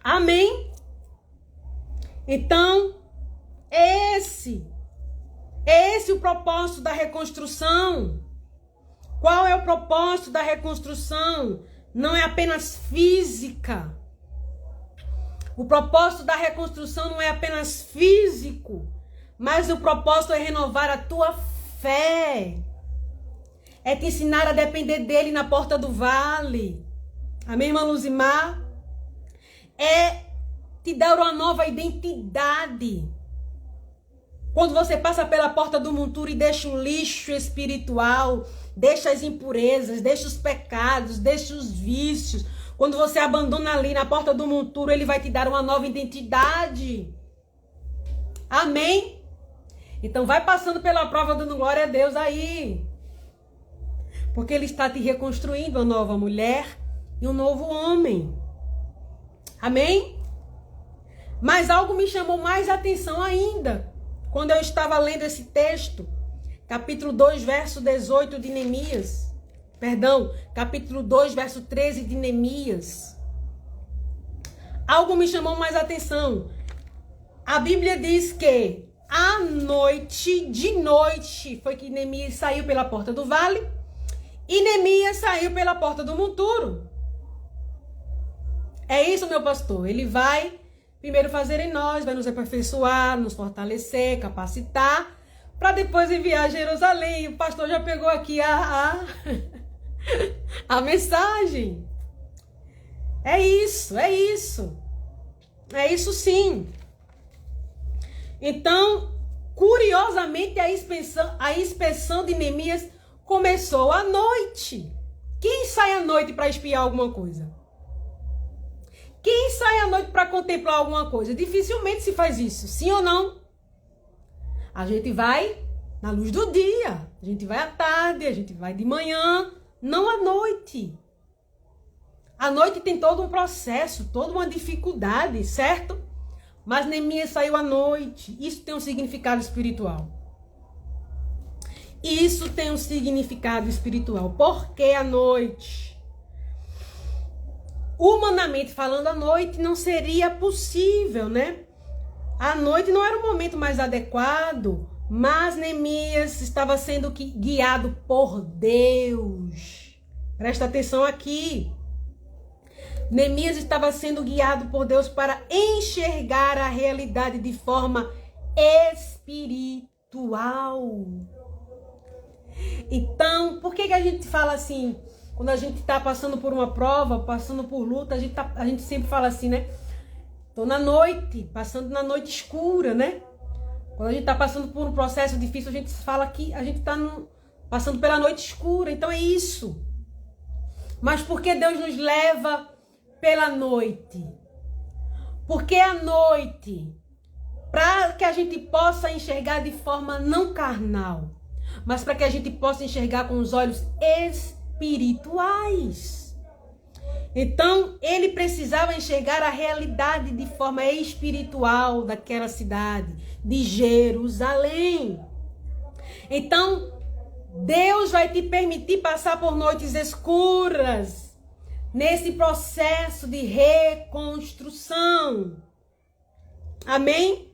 Speaker 1: Amém? Então, esse o propósito da reconstrução. Qual é o propósito da reconstrução? Não é apenas física. O propósito da reconstrução não é apenas físico, mas o propósito é renovar a tua fé. É te ensinar a depender dele na porta do vale. Amém, irmã Luzimar? É te dar uma nova identidade. Quando você passa pela porta do monturo e deixa o lixo espiritual, deixa as impurezas, deixa os pecados, deixa os vícios. Quando você abandona ali na porta do monturo, ele vai te dar uma nova identidade. Amém? Então vai passando pela prova dando glória a Deus aí. Porque ele está te reconstruindo uma nova mulher e um novo homem. Amém? Mas algo me chamou mais atenção ainda. Quando eu estava lendo esse texto, capítulo 2, verso 18 de Neemias. Perdão, capítulo 2, verso 13 de Neemias. Algo me chamou mais atenção. A Bíblia diz que à noite, de noite, foi que Neemias saiu pela porta do vale e Neemias saiu pela porta do monturo. É isso, meu pastor. Ele vai primeiro fazer em nós, vai nos aperfeiçoar, nos fortalecer, capacitar, para depois enviar a Jerusalém. O pastor já pegou aqui a mensagem. É isso, é isso. É isso sim. Então, curiosamente, a inspeção de Neemias começou à noite. Quem sai à noite para espiar alguma coisa? Quem sai à noite para contemplar alguma coisa? Dificilmente se faz isso, sim ou não? A gente vai na luz do dia, a gente vai à tarde, a gente vai de manhã, não à noite. A noite tem todo um processo, toda uma dificuldade, certo? Mas Neemias saiu à noite. Isso tem um significado espiritual. Isso tem um significado espiritual. Por que à noite? Humanamente falando, à noite não seria possível, né? A noite não era o momento mais adequado, mas Neemias estava sendo guiado por Deus. Presta atenção aqui. Neemias estava sendo guiado por Deus para enxergar a realidade de forma espiritual. Então, por que a gente fala assim, quando a gente está passando por uma prova, passando por luta, a gente sempre fala assim, né? Estou na noite, passando na noite escura, né? Quando a gente está passando por um processo difícil, a gente fala que a gente está passando pela noite escura. Então é isso. Mas por que Deus nos leva pela noite? Porque a noite, para que a gente possa enxergar de forma não carnal, mas para que a gente possa enxergar com os olhos espirituais. Então, ele precisava enxergar a realidade de forma espiritual daquela cidade, de Jerusalém. Então, Deus vai te permitir passar por noites escuras nesse processo de reconstrução. Amém?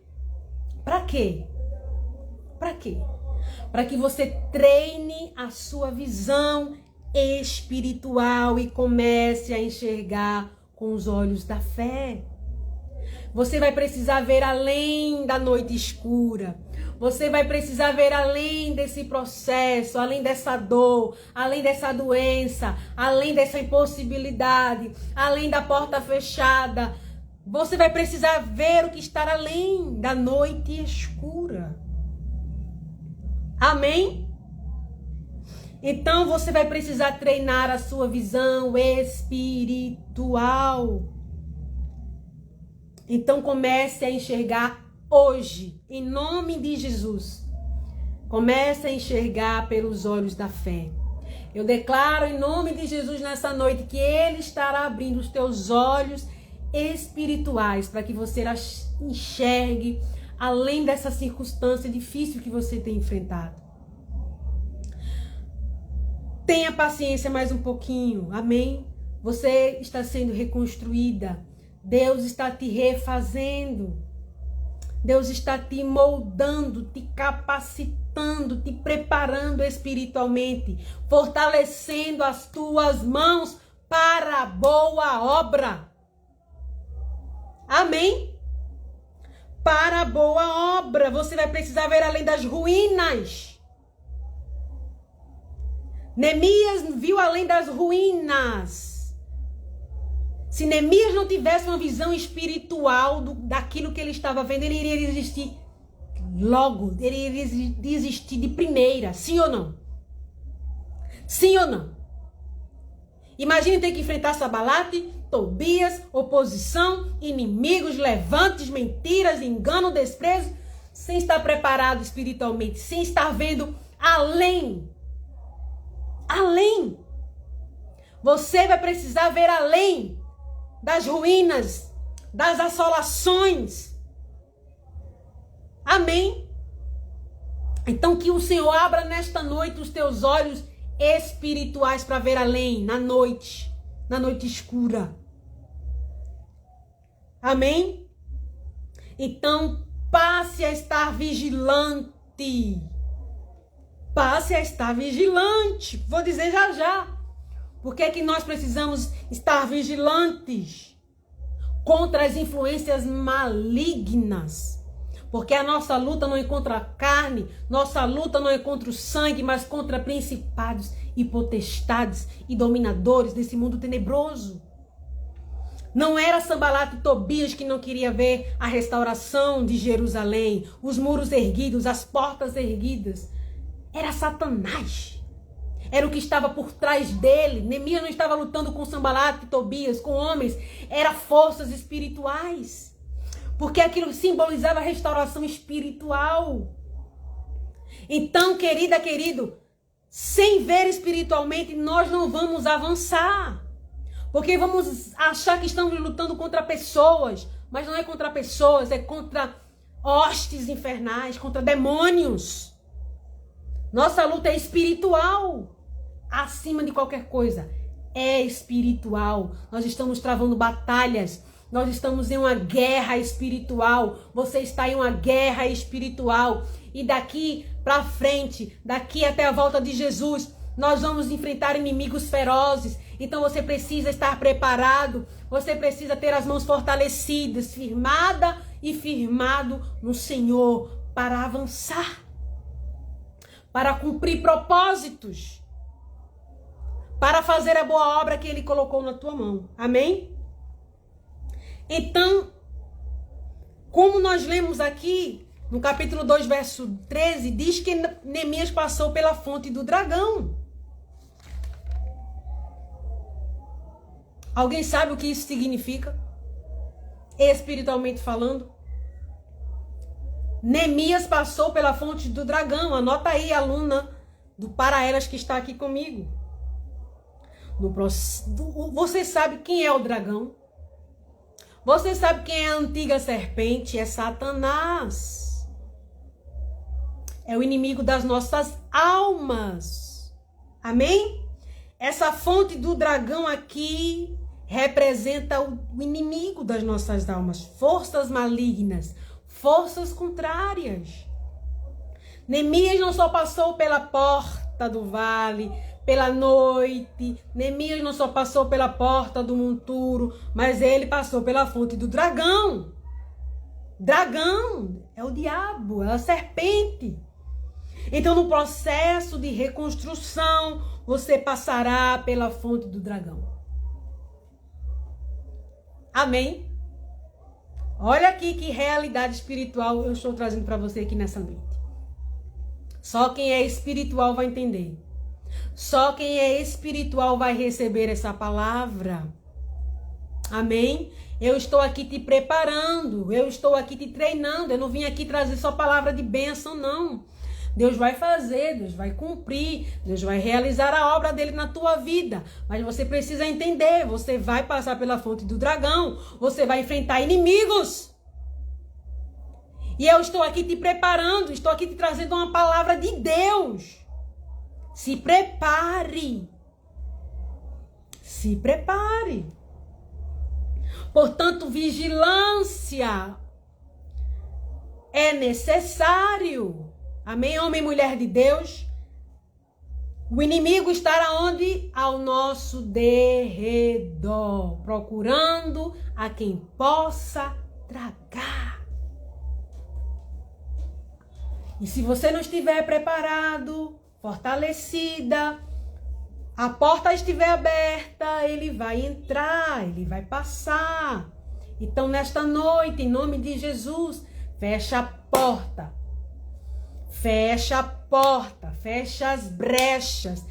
Speaker 1: Para quê? Para quê? Para que você treine a sua visão espiritual e comece a enxergar com os olhos da fé. Você vai precisar ver além da noite escura. Você vai precisar ver além desse processo, além dessa dor, além dessa doença, além dessa impossibilidade, além da porta fechada. Você vai precisar ver o que está além da noite escura. Amém? Então você vai precisar treinar a sua visão espiritual. Então comece a enxergar hoje, em nome de Jesus. Comece a enxergar pelos olhos da fé. Eu declaro em nome de Jesus nessa noite que Ele estará abrindo os teus olhos espirituais para que você enxergue além dessa circunstância difícil que você tem enfrentado. Tenha paciência mais um pouquinho, amém? Você está sendo reconstruída. Deus está te refazendo. Deus está te moldando, te capacitando, te preparando espiritualmente, fortalecendo as tuas mãos para a boa obra. Amém? Para a boa obra. Você vai precisar ver além das ruínas. Neemias viu além das ruínas. Se Neemias não tivesse uma visão espiritual daquilo que ele estava vendo, ele iria desistir logo. Ele iria desistir de primeira. Sim ou não? Sim ou não? Imagine ter que enfrentar Sanbalate, Tobias, oposição, inimigos, levantes, mentiras, engano, desprezo, sem estar preparado espiritualmente, sem estar vendo além. Além. Você vai precisar ver além das ruínas, das assolações. Amém? Então que o Senhor abra nesta noite os teus olhos espirituais para ver além, na noite escura. Amém? Então passe a estar vigilante. Passe a estar vigilante. Vou dizer já já. Por que é que nós precisamos estar vigilantes contra as influências malignas? Porque a nossa luta não é contra a carne, nossa luta não é contra o sangue, mas contra principados e potestades e dominadores desse mundo tenebroso. Não era Sanbalate e Tobias que não queria ver a restauração de Jerusalém, os muros erguidos, as portas erguidas. Era Satanás. era o que estava por trás dele. Neemias não estava lutando com Sanbalate e Tobias, com homens, eram forças espirituais. Porque aquilo simbolizava a restauração espiritual. Então, querida, querido, sem ver espiritualmente, nós não vamos avançar. Porque vamos achar que estamos lutando contra pessoas. Mas não é contra pessoas, é contra hostes infernais, contra demônios. Nossa luta é espiritual. Acima de qualquer coisa. É espiritual. Nós estamos travando batalhas. Nós estamos em uma guerra espiritual. Você está em uma guerra espiritual. E daqui para frente, daqui até a volta de Jesus, nós vamos enfrentar inimigos ferozes. Então você precisa estar preparado. Você precisa ter as mãos fortalecidas, firmada e firmado no Senhor para avançar, para cumprir propósitos, para fazer a boa obra que Ele colocou na tua mão. Amém? Então, como nós lemos aqui, no capítulo 2, verso 13, diz que Neemias passou pela fonte do dragão. Alguém sabe o que isso significa? Espiritualmente falando. Neemias passou pela fonte do dragão. Anota aí, aluna do Para Elas que está aqui comigo. Você sabe quem é o dragão? Você sabe quem é a antiga serpente? É Satanás. É o inimigo das nossas almas. Amém? Essa fonte do dragão aqui representa o inimigo das nossas almas. Forças malignas, forças contrárias. Neemias não só passou pela porta do vale, pela noite. Neemias não só passou pela porta do monturo, mas ele passou pela fonte do dragão. Dragão é o diabo, é a serpente. Então, no processo de reconstrução, você passará pela fonte do dragão. Amém? Olha aqui que realidade espiritual eu estou trazendo para você aqui nessa noite. Só quem é espiritual vai entender. Só quem é espiritual vai receber essa palavra. Amém? Eu estou aqui te preparando. Eu estou aqui te treinando. Eu não vim aqui trazer só palavra de bênção, não. Deus vai fazer, Deus vai cumprir, Deus vai realizar a obra dele na tua vida. Mas você precisa entender, você vai passar pela fonte do dragão, você vai enfrentar inimigos. E eu estou aqui te preparando, estou aqui te trazendo uma palavra de Deus. Se prepare. Se prepare. Portanto, vigilância é necessário. Amém, homem e mulher de Deus? O inimigo estará onde? Ao nosso derredor, procurando a quem possa tragar. E se você não estiver preparado, fortalecida, a porta estiver aberta, ele vai entrar, ele vai passar. Então, nesta noite, em nome de Jesus, fecha a porta. Fecha a porta, fecha as brechas.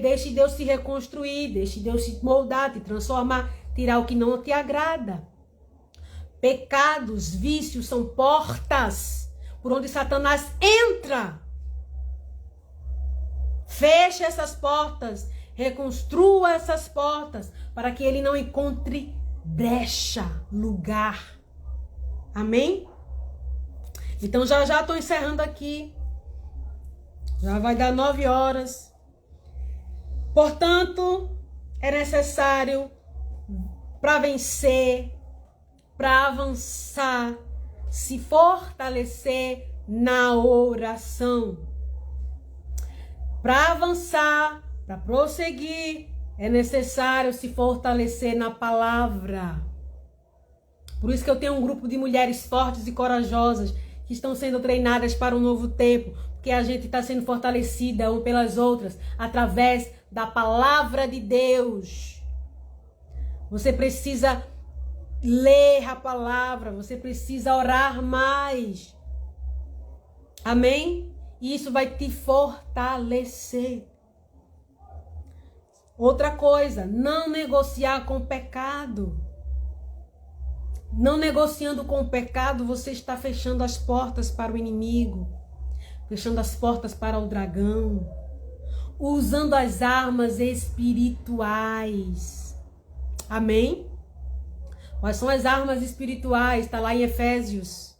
Speaker 1: Deixe Deus se reconstruir, deixe Deus se moldar, te transformar, tirar o que não te agrada. Pecados, vícios são portas por onde Satanás entra. Feche essas portas, reconstrua essas portas para que ele não encontre brecha, lugar. Amém? Então já estou encerrando aqui. Já vai dar 9 horas. Portanto, é necessário para vencer, para avançar, se fortalecer na oração. Para avançar, para prosseguir, é necessário se fortalecer na palavra. Por isso que eu tenho um grupo de mulheres fortes e corajosas que estão sendo treinadas para um novo tempo, porque a gente está sendo fortalecida uma pelas outras através da palavra de Deus. Você precisa ler a palavra, você precisa orar mais. Amém? E isso vai te fortalecer. Outra coisa, não negociar com o pecado. Não negociando com o pecado, você está fechando as portas para o inimigo, fechando as portas para o dragão, usando as armas espirituais. Amém? Quais são as armas espirituais? Está lá em Efésios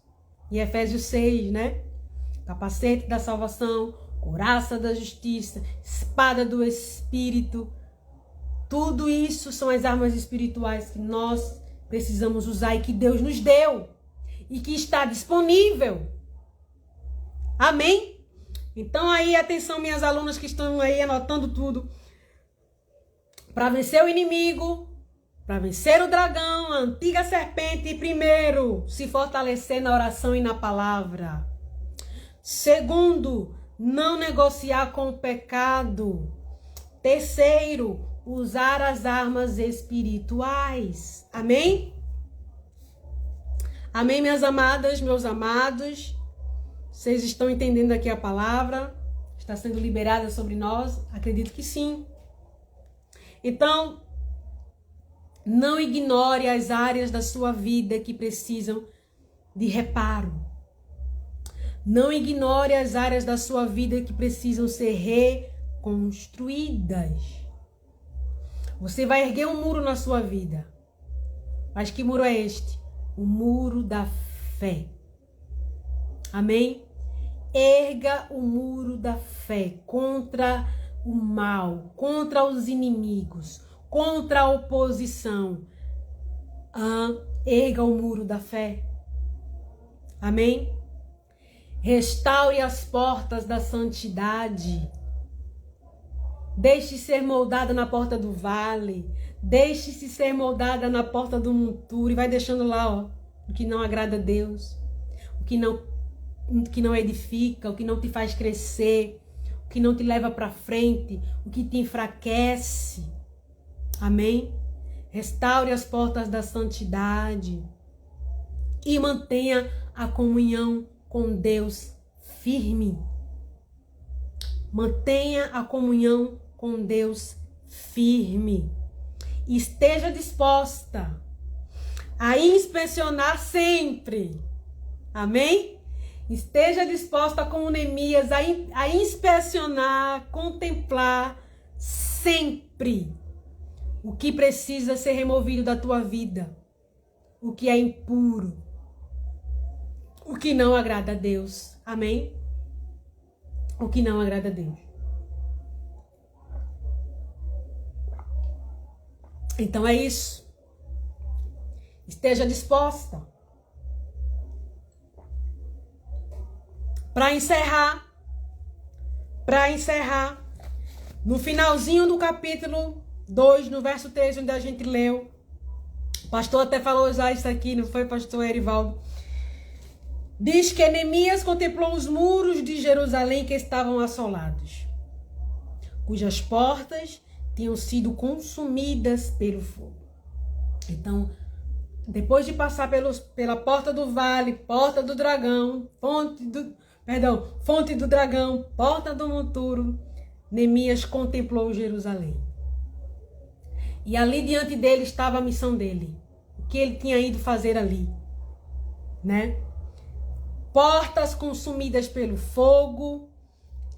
Speaker 1: 6, né? Capacete da salvação, couraça da justiça, espada do Espírito. Tudo isso são as armas espirituais que nós precisamos usar e que Deus nos deu e que está disponível. Amém? Então aí, atenção, minhas alunas que estão aí anotando tudo. Para vencer o inimigo, para vencer o dragão, a antiga serpente, primeiro, se fortalecer na oração e na palavra. Segundo, não negociar com o pecado. Terceiro, usar as armas espirituais. Amém? Amém, minhas amadas, meus amados? Vocês estão entendendo aqui a palavra? Está sendo liberada sobre nós? Acredito que sim. Então, não ignore as áreas da sua vida que precisam de reparo. Não ignore as áreas da sua vida que precisam ser reconstruídas. Você vai erguer um muro na sua vida. Mas que muro é este? O muro da fé. Amém? Erga o muro da fé contra o mal, contra os inimigos, contra a oposição. Erga o muro da fé. Amém? Restaure as portas da santidade. Deixe ser moldada na porta do vale. Deixe-se ser moldada na porta do monturo. E vai deixando lá, ó, o que não agrada a Deus. O que não edifica, o que não te faz crescer. O que não te leva para frente. O que te enfraquece. Amém? Restaure as portas da santidade. E mantenha a comunhão com Deus firme. Mantenha a comunhão com Deus firme. Esteja disposta a inspecionar sempre. Amém? Esteja disposta, como Neemias, a inspecionar, contemplar sempre o que precisa ser removido da tua vida. O que é impuro. O que não agrada a Deus. Amém? O que não agrada a Deus. Então é isso. Esteja disposta. Para encerrar, no finalzinho do capítulo 2, no verso 3, onde a gente leu, o pastor até falou já isso aqui, não foi, pastor Erivaldo? Diz que Neemias contemplou os muros de Jerusalém que estavam assolados, cujas portas tinham sido consumidas pelo fogo. Então, depois de passar pela porta do vale, porta do dragão, fonte do dragão, porta do monturo, Neemias contemplou Jerusalém. E ali diante dele estava a missão dele, o que ele tinha ido fazer ali, né? Portas consumidas pelo fogo,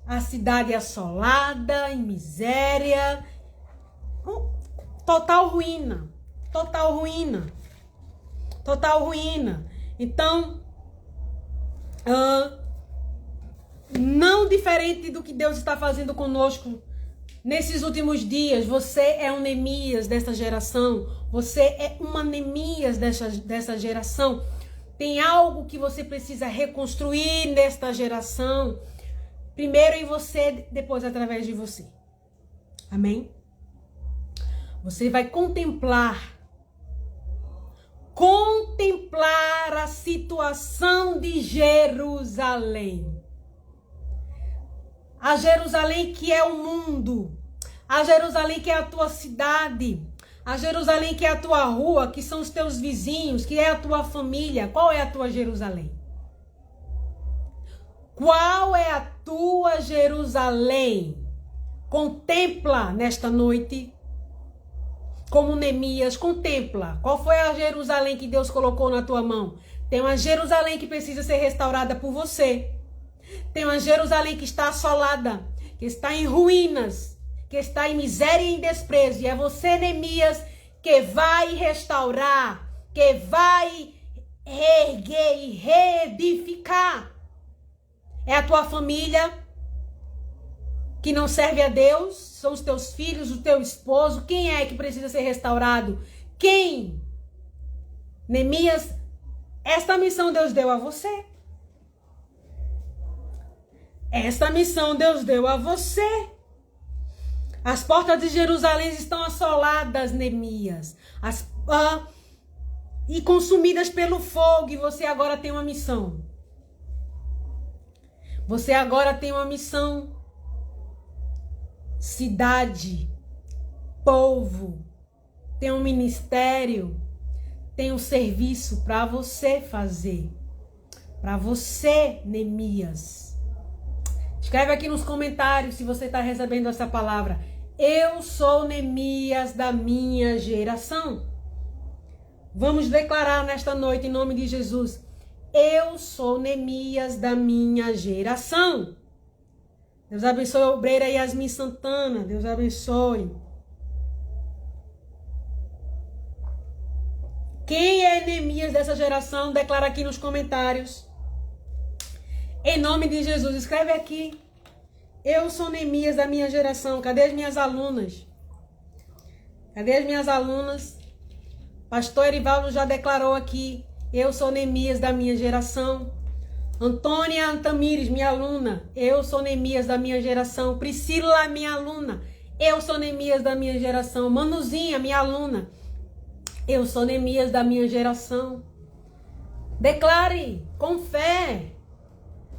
Speaker 1: a cidade assolada, em miséria, total ruína, total ruína, total ruína. Então, não diferente do que Deus está fazendo conosco nesses últimos dias, você é um Neemias dessa geração, você é uma Neemias dessa geração. Tem algo que você precisa reconstruir nesta geração. Primeiro em você, depois através de você. Amém? Você vai contemplar a situação de Jerusalém. A Jerusalém que é o mundo. A Jerusalém que é a tua cidade. A Jerusalém que é a tua rua, que são os teus vizinhos, que é a tua família. Qual é a tua Jerusalém? Qual é a tua Jerusalém? Contempla nesta noite, como Neemias, contempla. Qual foi a Jerusalém que Deus colocou na tua mão? Tem uma Jerusalém que precisa ser restaurada por você. Tem uma Jerusalém que está assolada, que está em ruínas, que está em miséria e em desprezo. E é você, Neemias, que vai restaurar, que vai reerguer e reedificar. É a tua família que não serve a Deus, são os teus filhos, o teu esposo. Quem é que precisa ser restaurado? Quem? Neemias, esta missão Deus deu a você. Esta missão Deus deu a você. As portas de Jerusalém estão assoladas, Neemias, e consumidas pelo fogo, e você agora tem uma missão. Você agora tem uma missão. Cidade, povo, tem um ministério, tem um serviço para você fazer. Para você, Neemias. Escreve aqui nos comentários se você está recebendo essa palavra. Eu sou Neemias da minha geração. Vamos declarar nesta noite em nome de Jesus. Eu sou Neemias da minha geração. Deus abençoe a obreira Yasmin Santana. Deus abençoe. Quem é Neemias dessa geração? Declara aqui nos comentários. Em nome de Jesus, escreve aqui. Eu sou Neemias da minha geração. Cadê as minhas alunas? Cadê as minhas alunas? Pastor Erivaldo já declarou aqui. Eu sou Neemias da minha geração. Antônia Antamires, minha aluna. Eu sou Neemias da minha geração. Priscila, minha aluna. Eu sou Neemias da minha geração. Manuzinha, minha aluna. Eu sou Neemias da minha geração. Declare com fé.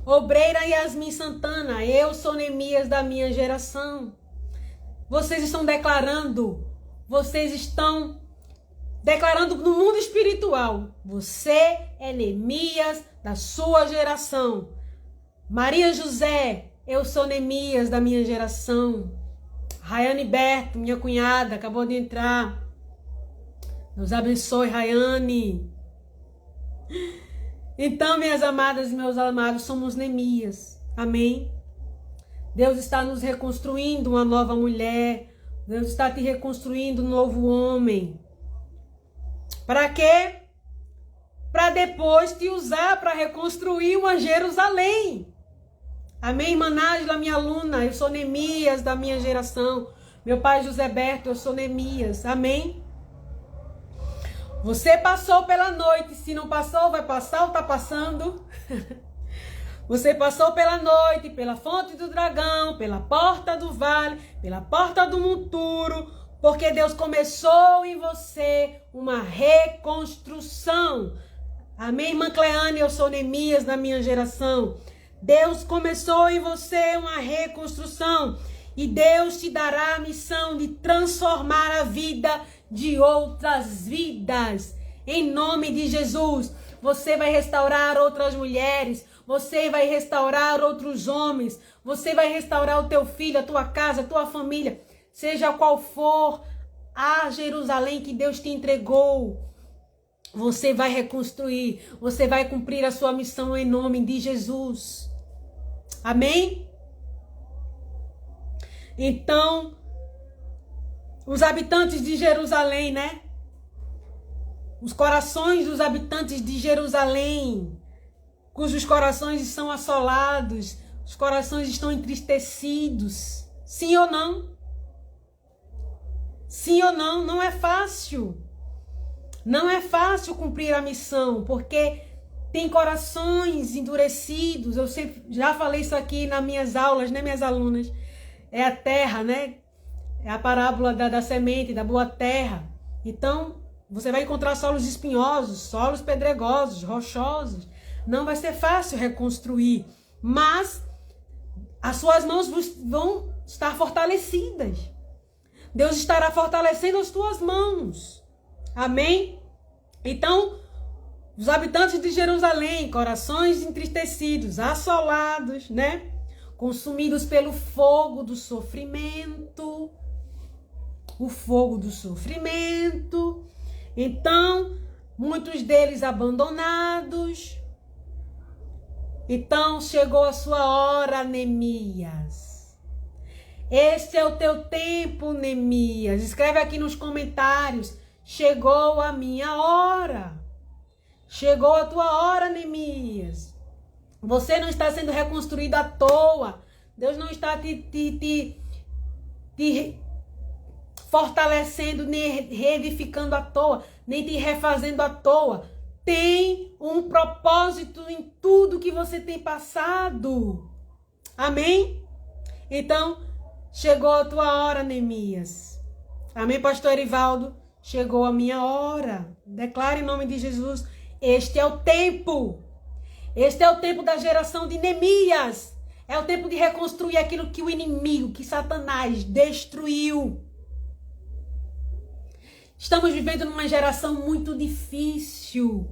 Speaker 1: Obreira Yasmin Santana, eu sou Neemias da minha geração. Vocês estão declarando no mundo espiritual. Você é Neemias da sua geração. Maria José, eu sou Neemias da minha geração. Rayane Berto, minha cunhada, acabou de entrar. Deus abençoe, Rayane. Então, minhas amadas e meus amados, somos Neemias. Amém? Deus está nos reconstruindo uma nova mulher. Deus está te reconstruindo um novo homem. Para quê? Para depois te usar para reconstruir uma Jerusalém. Amém, irmã Nájila, minha aluna. Eu sou Neemias da minha geração. Meu pai José Berto, eu sou Neemias. Amém? Você passou pela noite. Se não passou, vai passar ou está passando? Você passou pela noite, pela fonte do dragão, pela porta do vale, pela porta do monturo, porque Deus começou em você uma reconstrução. Amém, irmã Cleane? Eu sou Neemias da minha geração. Deus começou em você uma reconstrução. E Deus te dará a missão de transformar a vida de outras vidas. Em nome de Jesus, você vai restaurar outras mulheres. Você vai restaurar outros homens. Você vai restaurar o teu filho, a tua casa, a tua família. Seja qual for a Jerusalém que Deus te entregou. Você vai reconstruir. Você vai cumprir a sua missão em nome de Jesus. Amém? Então, os habitantes de Jerusalém, né? Os corações dos habitantes de Jerusalém, cujos corações estão assolados, os corações estão entristecidos. Sim ou não? Sim ou não? Não é fácil. Não é fácil cumprir a missão, porque tem corações endurecidos. Eu sempre já falei isso aqui nas minhas aulas, né, minhas alunas? É a terra, né? É a parábola da semente, da boa terra. Então, você vai encontrar solos espinhosos, solos pedregosos, rochosos. Não vai ser fácil reconstruir, mas as suas mãos vão estar fortalecidas. Deus estará fortalecendo as tuas mãos. Amém? Então, os habitantes de Jerusalém, corações entristecidos, assolados, né? consumidos pelo fogo do sofrimento. O fogo do sofrimento. Então, muitos deles abandonados. Então, chegou a sua hora, Neemias. Este é o teu tempo, Neemias. Escreve aqui nos comentários. Chegou a minha hora. Chegou a tua hora, Neemias. Você não está sendo reconstruído à toa. Deus não está te fortalecendo, nem reedificando à toa, nem te refazendo à toa. Tem um propósito em tudo que você tem passado. Amém? Então, chegou a tua hora, Neemias. Amém, pastor Erivaldo? Chegou a minha hora. Declare em nome de Jesus. Este é o tempo. Este é o tempo da geração de Neemias. É o tempo de reconstruir aquilo que o inimigo, que Satanás destruiu. Estamos vivendo numa geração muito difícil.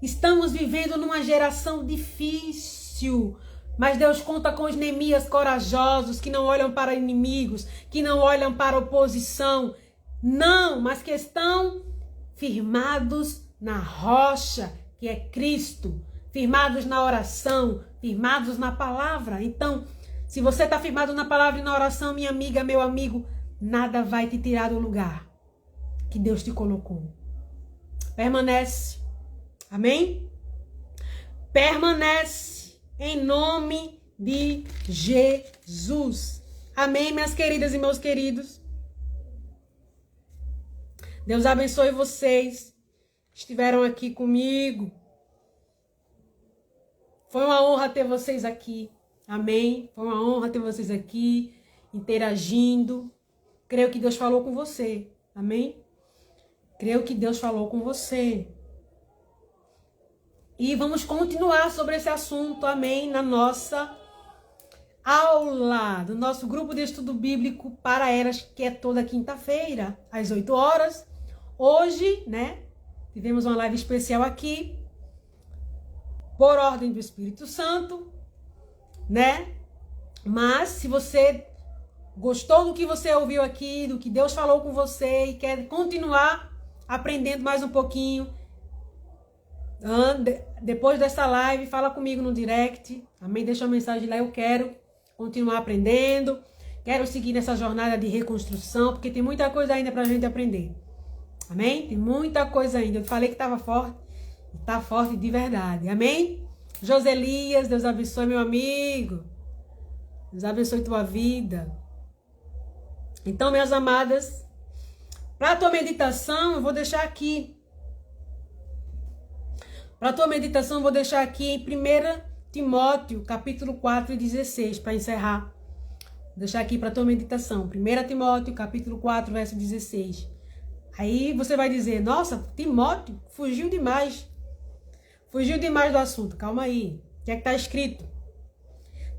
Speaker 1: Estamos vivendo numa geração difícil. Mas Deus conta com os Neemias corajosos, que não olham para inimigos, que não olham para oposição. Não, mas que estão firmados na rocha, que é Cristo. Firmados na oração, firmados na palavra. Então, se você está firmado na palavra e na oração, minha amiga, meu amigo, nada vai te tirar do lugar que Deus te colocou. Permanece. Amém? Permanece em nome de Jesus. Amém, minhas queridas e meus queridos. Deus abençoe vocês que estiveram aqui comigo. Foi uma honra ter vocês aqui. Amém? Foi uma honra ter vocês aqui, interagindo. Creio que Deus falou com você. Amém? Creio que Deus falou com você. E vamos continuar sobre esse assunto, amém, na nossa aula, do nosso grupo de estudo bíblico para eras, que é toda quinta-feira, às 8 horas. Hoje, né, tivemos uma live especial aqui, por ordem do Espírito Santo, né? Mas, se você gostou do que você ouviu aqui, do que Deus falou com você e quer continuar aprendendo mais um pouquinho, depois dessa live, fala comigo no direct, amém? Deixa uma mensagem lá, eu quero continuar aprendendo, quero seguir nessa jornada de reconstrução, porque tem muita coisa ainda pra gente aprender, amém? Tem muita coisa ainda, eu falei que estava forte, tá forte de verdade, amém? Joselias, Deus abençoe meu amigo, Deus abençoe tua vida. Então, minhas amadas, para a tua meditação, eu vou deixar aqui. Para a tua meditação, eu vou deixar aqui em 1 Timóteo, capítulo 4 e 16, para encerrar. Vou deixar aqui para a tua meditação. 1 Timóteo, capítulo 4, verso 16. Aí você vai dizer, nossa, Timóteo fugiu demais. Fugiu demais do assunto. Calma aí. O que é que está escrito?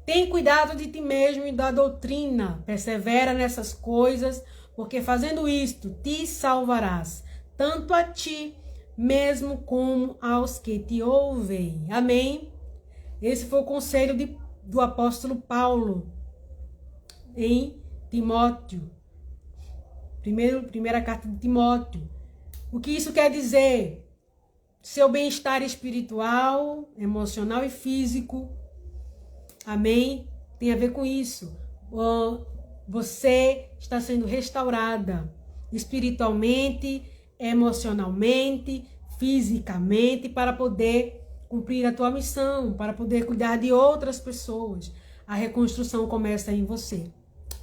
Speaker 1: Tem cuidado de ti mesmo e da doutrina. Persevera nessas coisas, porque fazendo isto, te salvarás. Tanto a ti mesmo como aos que te ouvem. Amém? Esse foi o conselho do apóstolo Paulo em Timóteo. Primeira carta de Timóteo. O que isso quer dizer? Seu bem-estar espiritual, emocional e físico. Amém? Tem a ver com isso. Você está sendo restaurada espiritualmente, emocionalmente, fisicamente, para poder cumprir a tua missão, para poder cuidar de outras pessoas. A reconstrução começa em você.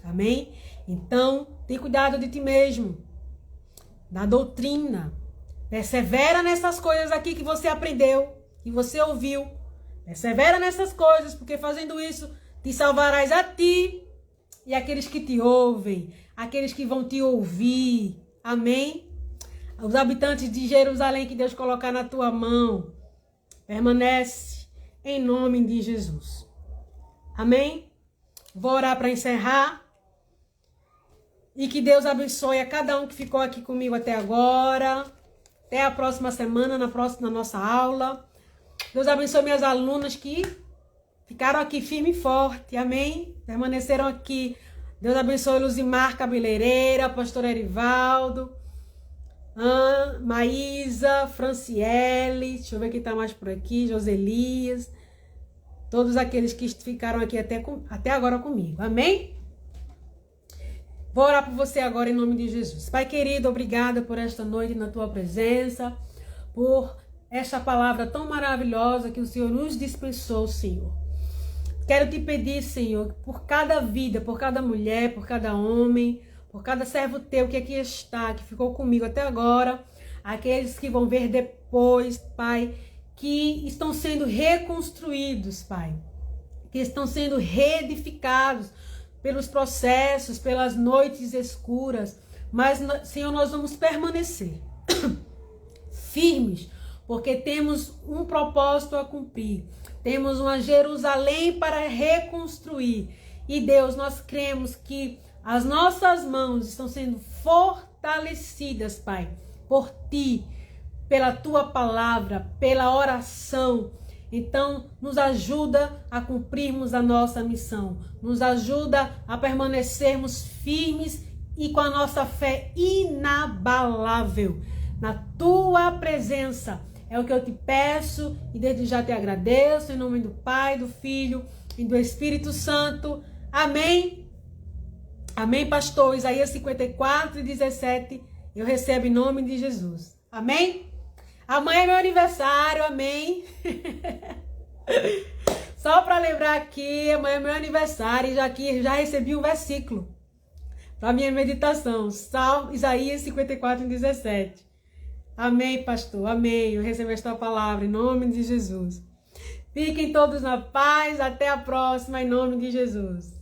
Speaker 1: Amém? Então, tem cuidado de ti mesmo, da doutrina. Persevera nessas coisas aqui que você aprendeu, que você ouviu. Persevera nessas coisas, porque fazendo isso, te salvarás a ti e aqueles que te ouvem, aqueles que vão te ouvir. Amém? Os habitantes de Jerusalém que Deus colocar na tua mão, permanece em nome de Jesus. Amém? Vou orar para encerrar. E que Deus abençoe a cada um que ficou aqui comigo até agora. Até a próxima semana, na nossa aula. Deus abençoe minhas alunas que ficaram aqui firme e forte, amém? Permaneceram aqui. Deus abençoe Luzimar Cabeleireira, pastor Erivaldo, Maísa, Franciele, deixa eu ver quem tá mais por aqui, Joselias, todos aqueles que ficaram aqui até agora comigo, amém? Vou orar por você agora em nome de Jesus. Pai querido, obrigada por esta noite na tua presença, por esta palavra tão maravilhosa que o Senhor nos dispensou, Senhor. Quero te pedir, Senhor, por cada vida, por cada mulher, por cada homem, por cada servo teu que aqui está, que ficou comigo até agora, aqueles que vão ver depois, Pai, que estão sendo reconstruídos, Pai, que estão sendo reedificados pelos processos, pelas noites escuras, mas, Senhor, nós vamos permanecer firmes, porque temos um propósito a cumprir. Temos uma Jerusalém para reconstruir. E Deus, nós cremos que as nossas mãos estão sendo fortalecidas, Pai, por Ti, pela Tua palavra, pela oração. Então, nos ajuda a cumprirmos a nossa missão. Nos ajuda a permanecermos firmes e com a nossa fé inabalável na Tua presença. É o que eu te peço e desde já te agradeço, em nome do Pai, do Filho e do Espírito Santo. Amém? Amém, pastor? Isaías 54:17, eu recebo em nome de Jesus. Amém? Amanhã é meu aniversário, amém? Só para lembrar aqui, amanhã é meu aniversário e já recebi um versículo para minha meditação. Isaías 54:17. Amém, pastor, amém. Eu recebo esta palavra em nome de Jesus. Fiquem todos na paz, até a próxima, em nome de Jesus.